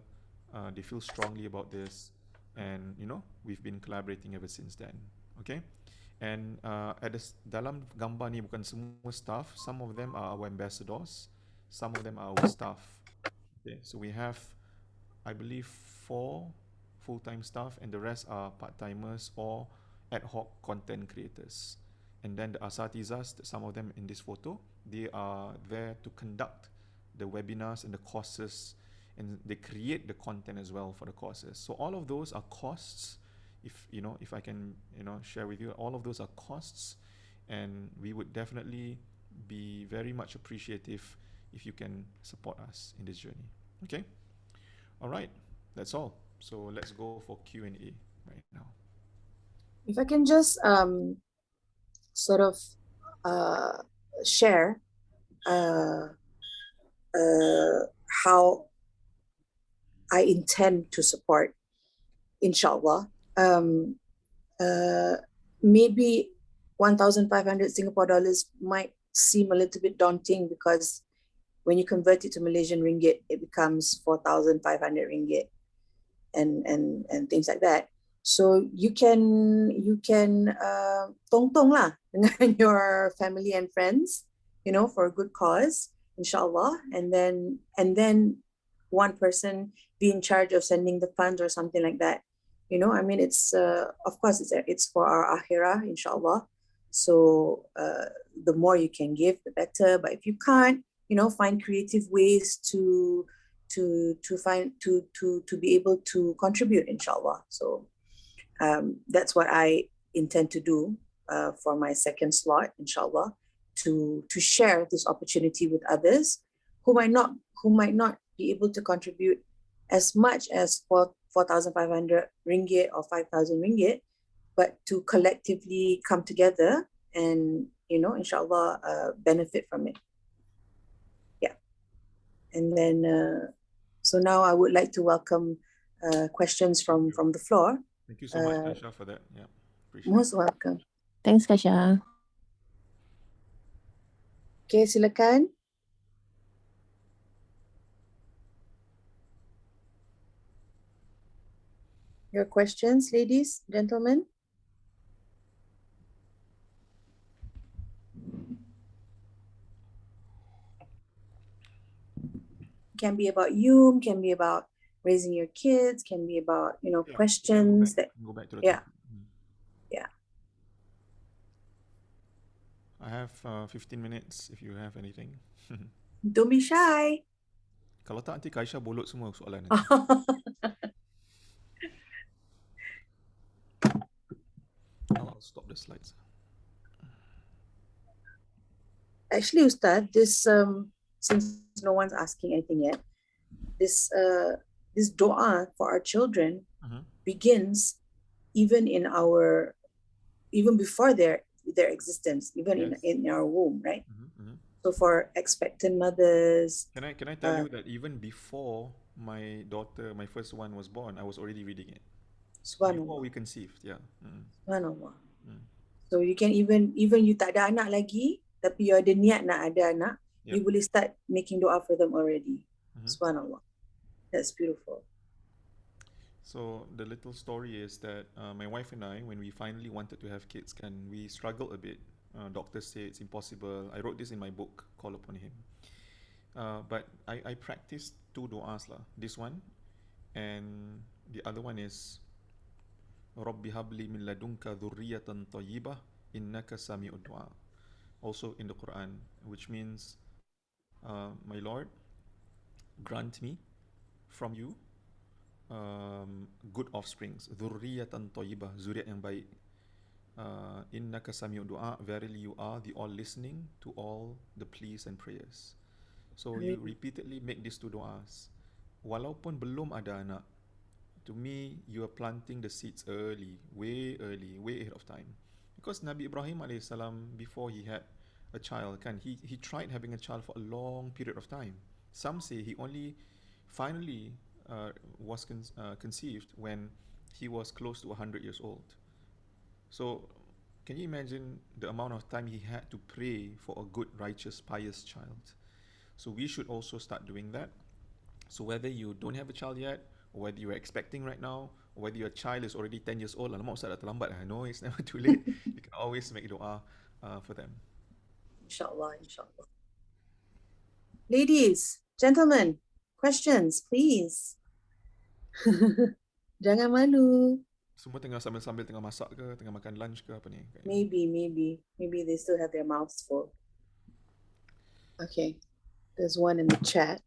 They feel strongly about this. And, we've been collaborating ever since then. Okay? And dalam gambar ni bukan semua staff. Some of them are our ambassadors. Some of them are our staff. Okay, so we have, I believe, 4 full-time staff, and the rest are part-timers or ad hoc content creators. And then the asatizas, some of them in this photo, they are there to conduct the webinars and the courses, and they create the content as well for the courses. So all of those are costs. If I can share with you, all of those are costs, and we would definitely be very much appreciative if you can support us in this journey. Okay? All right, that's all. So let's go for Q&A right now. If I can just sort of share how I intend to support, inshallah. Maybe 1,500 Singapore dollars might seem a little bit daunting, because when you convert it to Malaysian ringgit, it becomes 4,500 ringgit and things like that. So you can tong lah dengan your family and friends, for a good cause, inshallah, and then one person be in charge of sending the funds or something like that. I mean, it's of course it's for our akhirah, inshallah. So the more you can give, the better. But if you can't, find creative ways to be able to contribute, inshallah. So that's what I intend to do for my second slot, inshallah, to share this opportunity with others who might not be able to contribute as much as 4,500 ringgit or 5,000 ringgit, but to collectively come together and, inshallah, benefit from it. Yeah. And then, so now I would like to welcome questions from the floor. Thank you so much, Tasha, for that. Yeah, appreciate Most welcome. Thanks, Kasha. Okay, silakan. Your questions, ladies, gentlemen. Can be about you, can be about raising your kids, can be about, questions that, Go back to the yeah. topic. Yeah. I have 15 minutes if you have anything. Don't be shy. Kalau tak, nanti Kaisha bolot semua soalan nanti. I'll stop the slides. Actually, Ustaz, this since no one's asking anything yet, this dua for our children begins even before their existence, even in our womb, right? So for expectant mothers. Can I tell you that even before my daughter, my first one, was born, I was already reading it. Before we conceived, yeah. Subhanallah. So you can even you tak ada anak lagi, tapi you ada niat nak ada anak, you boleh start making dua for them already. Subhanallah. That's beautiful. So the little story is that my wife and I, when we finally wanted to have kids, we struggled a bit. Doctors say it's impossible. I wrote this in my book, Call Upon Him. But I practiced two du'as lah. This one, and the other one is Rabbi habli min ladunka dhurriyatan tayyibah innaka sami'ud du'a. Also in the Quran, which means, my Lord, grant me from you good offsprings, dhurriyatan tayyibah, zuriat yang baik. Innaka sami'ud du'a, verily you are the all listening to all the pleas and prayers. So you repeatedly make these two du'as. Walaupun belum ada anak, to me, you are planting the seeds way ahead of time. Because Nabi Ibrahim alayhi salam, before he had a child, he tried having a child for a long period of time. Some say he only finally was conceived when he was close to 100 years old. So can you imagine the amount of time he had to pray for a good, righteous, pious child? So we should also start doing that. So whether you don't have a child yet, or whether you're expecting right now, or whether your child is already 10 years old, alamak Ustaz dah terlambat. I know it's never too late. You can always make dua for them. Inshallah, inshallah. Ladies, gentlemen, questions, please. Jangan malu. Semua tengah sambil-sambil tengah masak ke, tengah makan lunch ke apa ni? Maybe they still have their mouths full. Okay, there's one in the chat.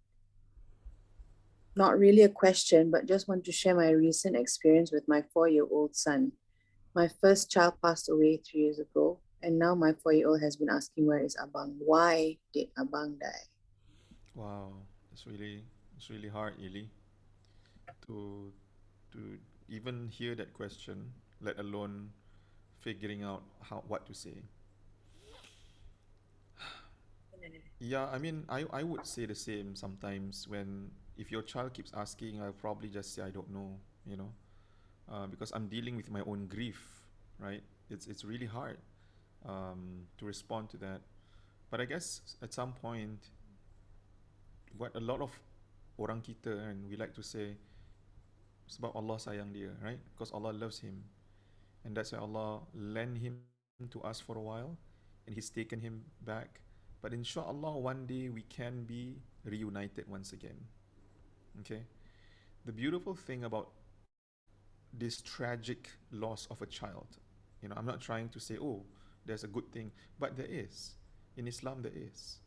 Not really a question, but just want to share my recent experience with my 4-year-old son. My first child passed away 3 years ago, And now my 4-year-old has been asking, where is Abang? Why did Abang die? Wow, it's really hard, Ili, to to even hear that question, let alone figuring out how what to say. Yeah, I mean, I would say the same sometimes when if your child keeps asking, I'll probably just say I don't know, you know, because I'm dealing with my own grief, right? It's really hard to respond to that. But I guess at some point, what a lot of orang kita and we like to say sebab Allah sayang dia, right? Because Allah loves him, and that's why Allah lent him to us for a while, and He's taken him back. But inshallah, one day we can be reunited once again. Okay. The beautiful thing about this tragic loss of a child, I'm not trying to say, oh, there's a good thing, but there is. In Islam, there is.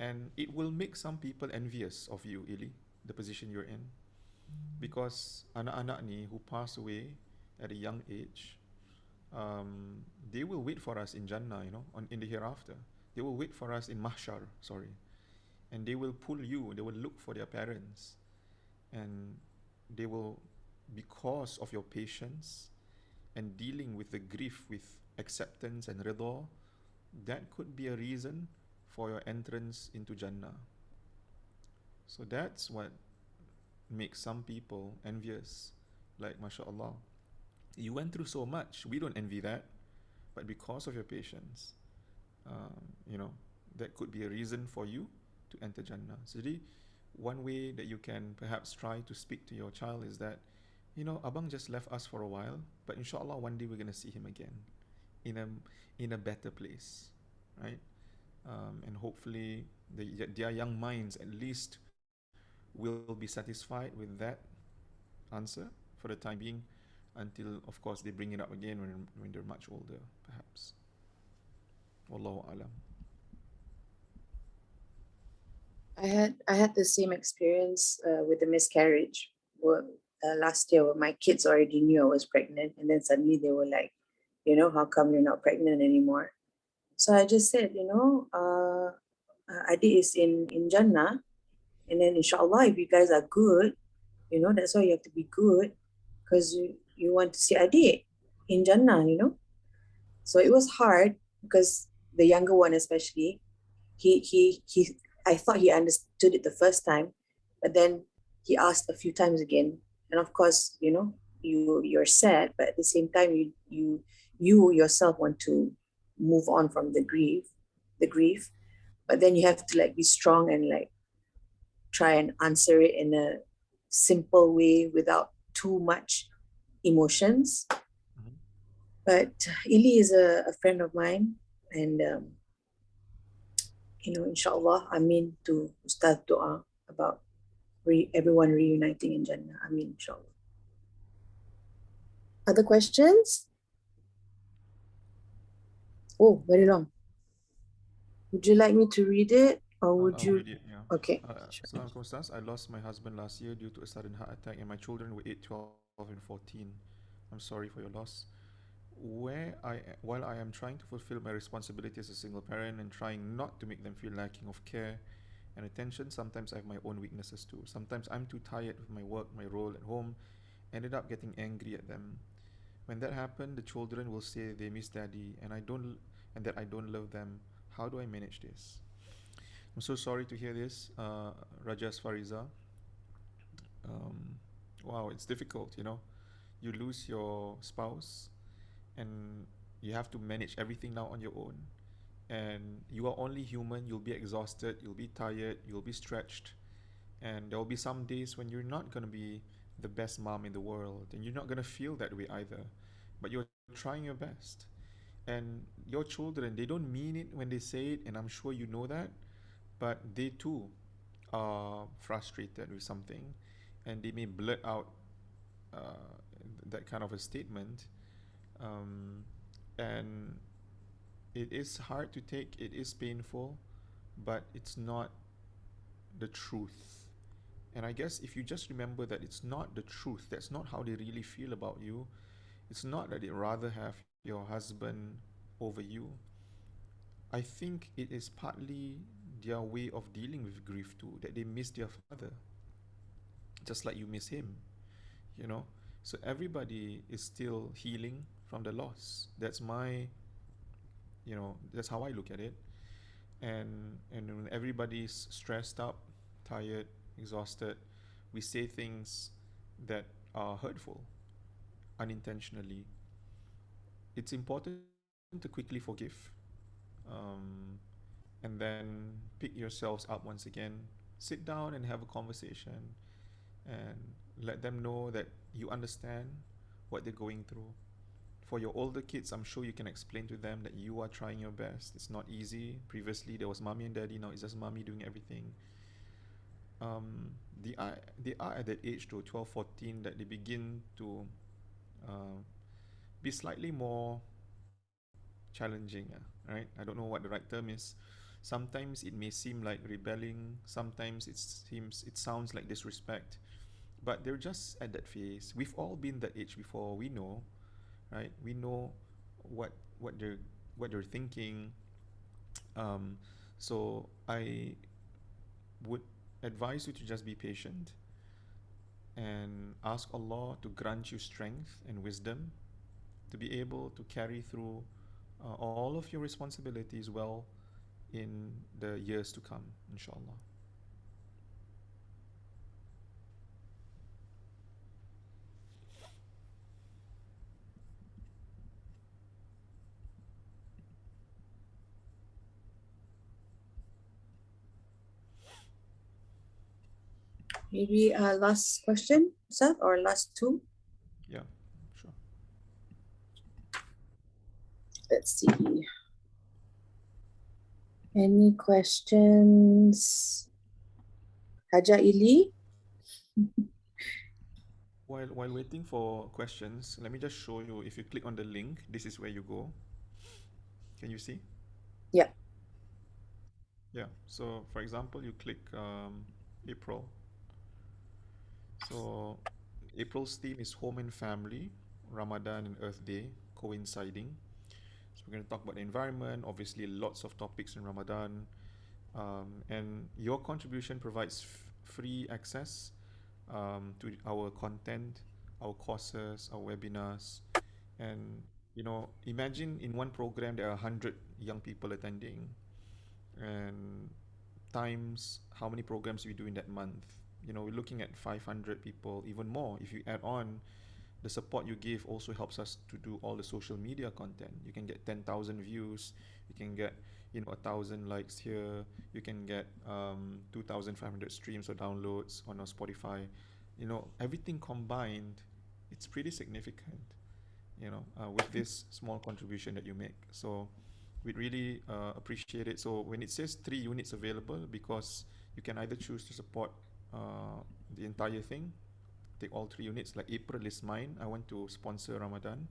And it will make some people envious of you, Ili, the position you're in. Because anak-anak ni who pass away at a young age, they will wait for us in Jannah, in the hereafter. They will wait for us in Mahshar, sorry. And they will pull you, they will look for their parents. And they will, because of your patience and dealing with the grief with acceptance and ridha, that could be a reason for your entrance into Jannah. So that's what makes some people envious. Like, mashallah, you went through so much. We don't envy that. But because of your patience, um, you know, that could be a reason for you to enter Jannah. So, one way that you can perhaps try to speak to your child is that, Abang just left us for a while, but inshallah one day we're gonna see him again, in a in a better place, right? And hopefully their young minds at least will be satisfied with that answer for the time being, until of course they bring it up again when they're much older, perhaps. Wallahu alam. I had the same experience with the miscarriage. Last year, when my kids already knew I was pregnant, and then suddenly they were like, how come you're not pregnant anymore? So I just said, Adik is in Jannah, and then inshallah, if you guys are good, that's why you have to be good, because you want to see Adik in Jannah. So it was hard because the younger one especially, he I thought he understood it the first time, but then he asked a few times again. And of course, you're sad, but at the same time you yourself want to move on from the grief. But then you have to like be strong and like try and answer it in a simple way without too much emotions. Mhm. But Ili is a friend of mine, and inshallah, I mean to Ustaz Dua about everyone reuniting in Jannah. I mean, inshallah. Other questions? Oh, very long. Would you like me to read it, or would I'll you? read it, yeah. Okay, sure. Assalamualaikum Ustaz. I lost my husband last year due to a sudden heart attack, and my children were 8, 12, and 14. I'm sorry for your loss. While I am trying to fulfill my responsibility as a single parent and trying not to make them feel lacking of care and attention, sometimes I have my own weaknesses too. Sometimes I'm too tired with my work, my role at home, ended up getting angry at them. When that happened, the children will say they miss daddy and that I don't love them. How do I manage this? I'm so sorry to hear this, Rajas Fariza. Um, wow, it's difficult, You lose your spouse and you have to manage everything now on your own. And you are only human, you'll be exhausted, you'll be tired, you'll be stretched. And there will be some days when you're not going to be the best mom in the world, and you're not going to feel that way either. But you're trying your best. And your children, they don't mean it when they say it, and I'm sure you know that, but they too are frustrated with something, and they may blurt out uh, that kind of a statement. Um, and it is hard to take, it is painful, but it's not the truth. And I guess if you just remember that it's not the truth, that's not how they really feel about you, it's not that they rather have your husband over you, I think it is partly their way of dealing with grief too, that they miss their father, just like you miss him, you know. So everybody is still healing from the loss. That's my, that's how I look at it. And when everybody's stressed up, tired, exhausted, we say things that are hurtful unintentionally. It's important to quickly forgive, um, and then pick yourselves up once again. Sit down and have a conversation and let them know that you understand what they're going through. For your older kids, I'm sure you can explain to them that you are trying your best. It's not easy. Previously, there was mommy and daddy. Now it's just mommy doing everything. They are at that age to 12, 14 that they begin to uh, be slightly more challenging, right? I don't know what the right term is. Sometimes it may seem like rebelling. Sometimes it sounds like disrespect. But they're just at that phase. We've all been that age before. We know, right? We know what what they're what they're thinking. Um, so I would advise you to just be patient and ask Allah to grant you strength and wisdom to be able to carry through all of your responsibilities well in the years to come, inshallah. Maybe last question, sir, or last two. Yeah, sure. Let's see. Any questions? Haja Ili? While waiting for questions, let me just show you. If you click on the link, this is where you go. Can you see? Yeah. Yeah. So, for example, you click April. So, April's theme is home and family, Ramadan and Earth Day coinciding. So, we're going to talk about the environment, obviously, lots of topics in Ramadan. And your contribution provides free access to our content, our courses, our webinars. And, imagine in one program there are 100 young people attending, and times how many programs we do in that month. We're looking at 500 people, even more. If you add on the support you give, also helps us to do all the social media content. You can get 10,000 views, you can get 1,000 likes here, you can get 2,500 streams or downloads on our Spotify. Everything combined, it's pretty significant, with this small contribution that you make. So we'd really appreciate it. So when it says 3 units available, because you can either choose to support the entire thing, take all 3 units. Like April is mine. I want to sponsor Ramadan.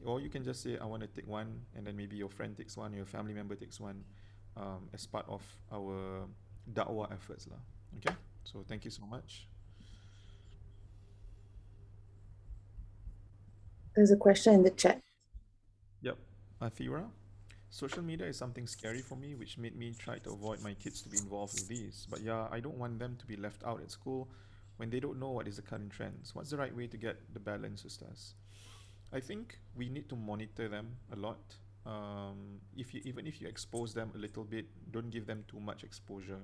Or you can just say, I want to take one, and then maybe your friend takes one, your family member takes one, as part of our da'wah efforts. Lah. Okay? So thank you so much. There's a question in the chat. Yep. Athira, social media is something scary for me, which made me try to avoid my kids to be involved with these. But yeah, I don't want them to be left out at school when they don't know what is the current trends. What's the right way to get the balance, Ustaz? I think we need to monitor them a lot. If you even if you expose them a little bit, don't give them too much exposure,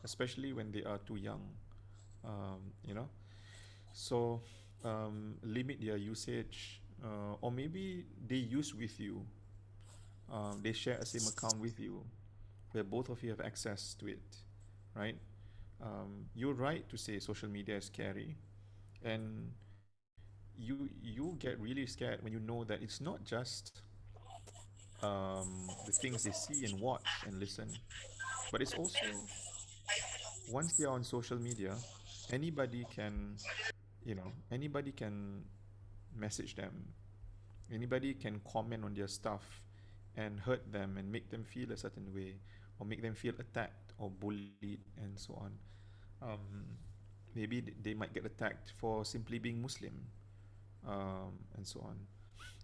especially when they are too young. Um, you know, so limit their usage, or maybe they use with you. They share a same account with you, where both of you have access to it, right? You're right to say social media is scary, and you get really scared when you know that it's not just the things they see and watch and listen, but it's also once they are on social media, anybody can, anybody can message them, anybody can comment on their stuff and hurt them and make them feel a certain way, or make them feel attacked or bullied and so on. Um, Maybe they might get attacked for simply being Muslim, and so on.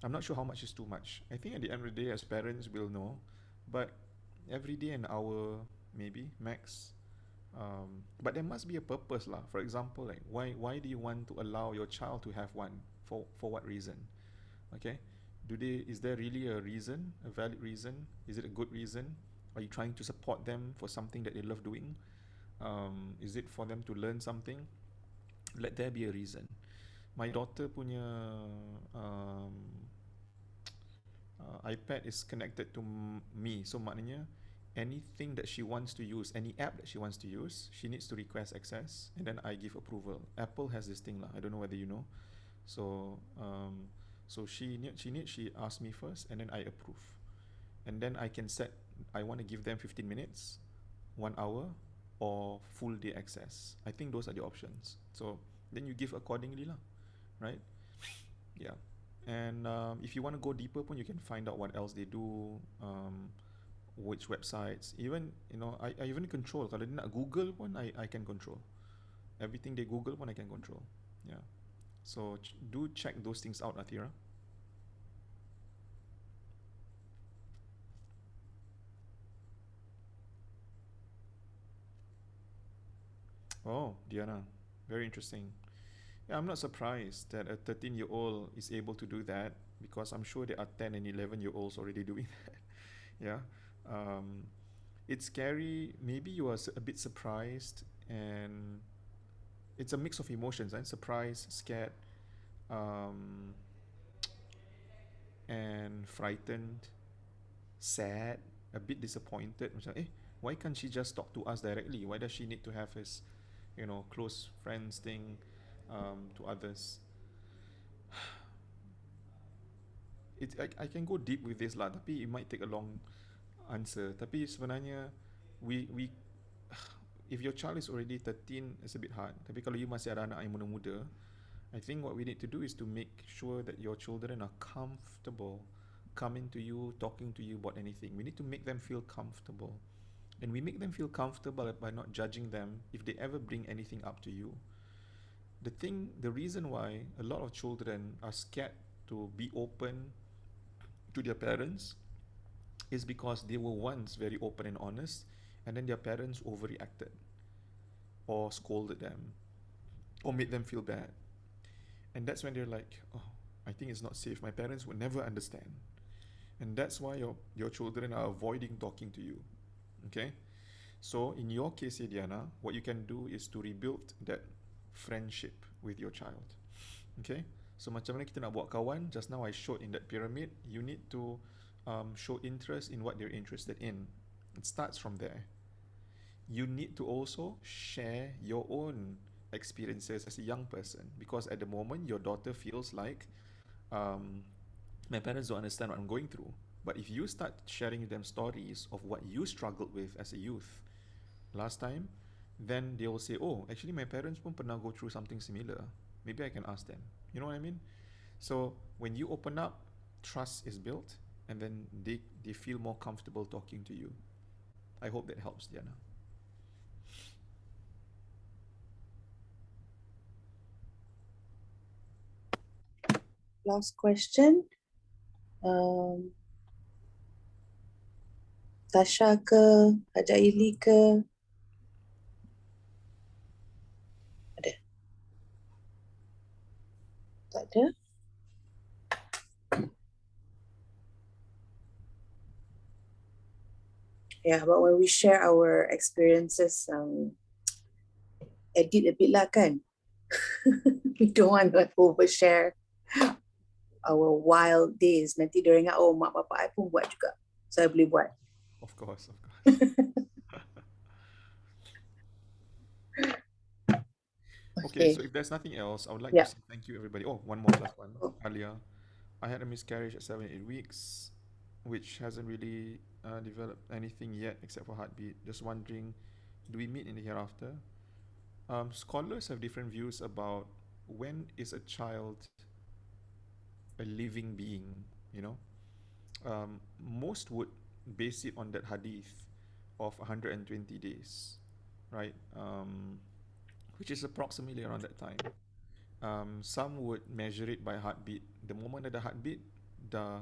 I'm not sure how much is too much. I think at the end of the day, as parents, we'll know. But every day an hour, maybe max. But there must be a purpose lah. For example, like why do you want to allow your child to have one? For what reason? Okay, is there really a reason, a valid reason? Is it a good reason? Are you trying to support them for something that they love doing? Is it for them to learn something? Let there be a reason. My daughter punya um, iPad is connected to me, so maknanya anything that she wants to use, any app that she wants to use, she needs to request access, and then I give approval. Apple has this thing lah. I don't know whether you know. So she asked me first, and then I approve, and then I can set. I want to give them 15 minutes, 1 hour, or full day access. I think those are the options. So then you give accordingly lah, right? Yeah. And if you want to go deeper pun, you can find out what else they do, which websites. Even, I even control. Kalau dia nak Google pun, I can control. Everything they Google pun, I can control. Yeah. So do check those things out, Athira. Oh, Diana. Very interesting. Yeah, I'm not surprised that a 13-year-old is able to do that, because I'm sure there are 10 and 11-year-olds already doing that. Yeah. Um, it's scary. Maybe you are a bit surprised, and it's a mix of emotions, and surprise, scared, um, and frightened, sad, a bit disappointed. Macam, why can't she just talk to us directly? Why does she need to have his, close friends thing, to others? I can go deep with this lah, tapi it might take a long answer. Tapi sebenarnya we if your child is already 13, it's a bit hard. Tapi kalau you masih ada anak yang muda-muda, I think what we need to do is to make sure that your children are comfortable coming to you, talking to you about anything. We need to make them feel comfortable. And we make them feel comfortable by not judging them if they ever bring anything up to you. The reason why a lot of children are scared to be open to their parents is because they were once very open and honest, and then their parents overreacted or scolded them or made them feel bad. And that's when they're like, oh, I think it's not safe. My parents would never understand. And that's why your children are avoiding talking to you. Okay? So in your case, Diana, what you can do is to rebuild that friendship with your child. Okay? So macam mana kita nak buat kawan, just now I showed in that pyramid, you need to show interest in what they're interested in. It starts from there. You need to also share your own experiences as a young person, because at the moment your daughter feels like my parents don't understand what I'm going through. But if you start sharing them stories of what you struggled with as a youth last time, then they will say, oh, actually my parents pun pernah go through something similar. Maybe I can ask them. You know what I mean? So when you open up, trust is built, and then they feel more comfortable talking to you. I hope that helps, Diana. Last question. Tasha ke, Haja Ili ke? Ada? Tak ada? Yeah, but when we share our experiences, edit a bit lah kan? We don't want to overshare our wild days. Nanti dia ingat, oh mak bapak I pun buat juga. Saya boleh buat. Of course. Okay, so if there's nothing else, I would like to say thank you, everybody. Oh, one more last one. Alia, I had a miscarriage at 7-8 weeks, which hasn't really developed anything yet except for heartbeat. Just wondering, do we meet in the hereafter? Scholars have different views about when is a child a living being, Most would base it on that hadith of 120 days, right? Which is approximately around that time. Some would measure it by heartbeat. The moment ada heartbeat, dah,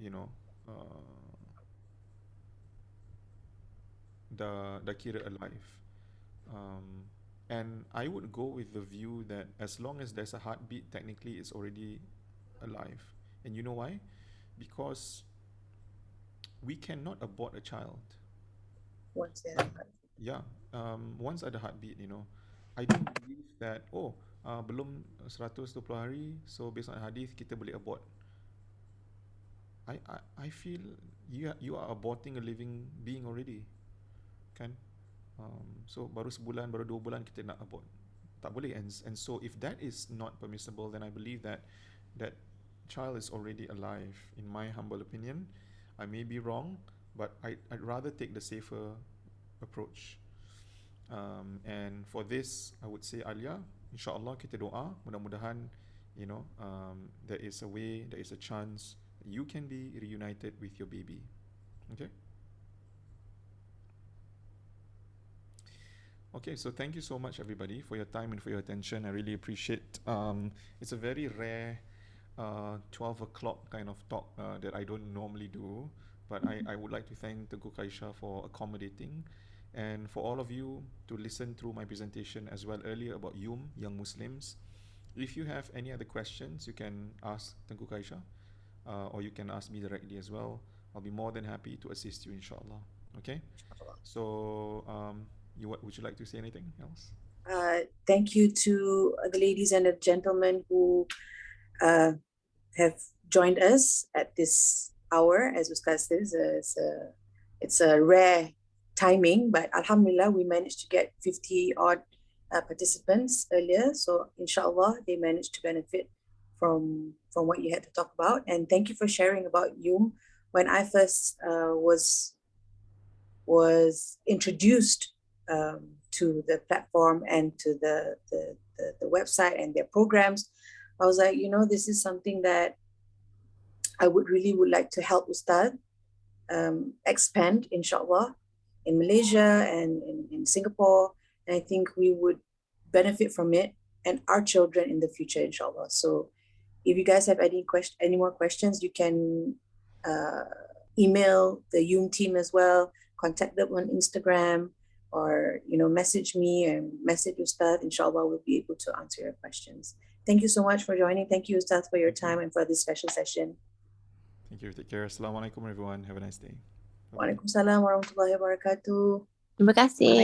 you know, dah kira alive. And I would go with the view that as long as there's a heartbeat, technically it's already alive. And you know why? Because we cannot abort a child. Once they have that. Yeah, once ada heartbeat, I don't believe that, belum 120 hari, so based on hadith, kita boleh abort. I feel you are aborting a living being already, kan? So baru sebulan, baru 2 bulan kita nak abort. Tak boleh. And so if that is not permissible, then I believe that that child is already alive, in my humble opinion. I may be wrong, but I'd rather take the safer approach. And for this, I would say, Alia, insyaAllah kita doa, mudah-mudahan, there is a way, there is a chance you can be reunited with your baby. Okay? Okay, so thank you so much, everybody, for your time and for your attention. I really appreciate. It's a very rare 12 o'clock kind of talk that I don't normally do, but I would like to thank Tengku Kaisha for accommodating, and for all of you to listen through my presentation as well earlier about young Muslims. If you have any other questions, you can ask Tengku Kaisha, or you can ask me directly as well. I'll be more than happy to assist you, inshallah. Okay? So, would you like to say anything else? Thank you to the ladies and the gentlemen who have joined us at this hour. As Ustaz says, it's a rare timing, but Alhamdulillah, we managed to get 50 odd participants earlier. So inshallah, they managed to benefit from what you had to talk about. And thank you for sharing about Yum. When I first was introduced to the platform and to the website and their programs, I was like, this is something that I would like to help Ustad expand, inshallah, in Malaysia and in Singapore. And I think we would benefit from it and our children in the future, inshallah. So if you guys have any more questions, you can email the Yum team as well, contact them on Instagram, or message me and message Ustad. Inshallah, we'll be able to answer your questions. Thank you so much for joining. Thank you, Ustad, for your time and for this special session. Thank you. Take care. Assalamualaikum, everyone. Have a nice day. Waalaikumsalam warahmatullahi wabarakatuh. Terima kasih.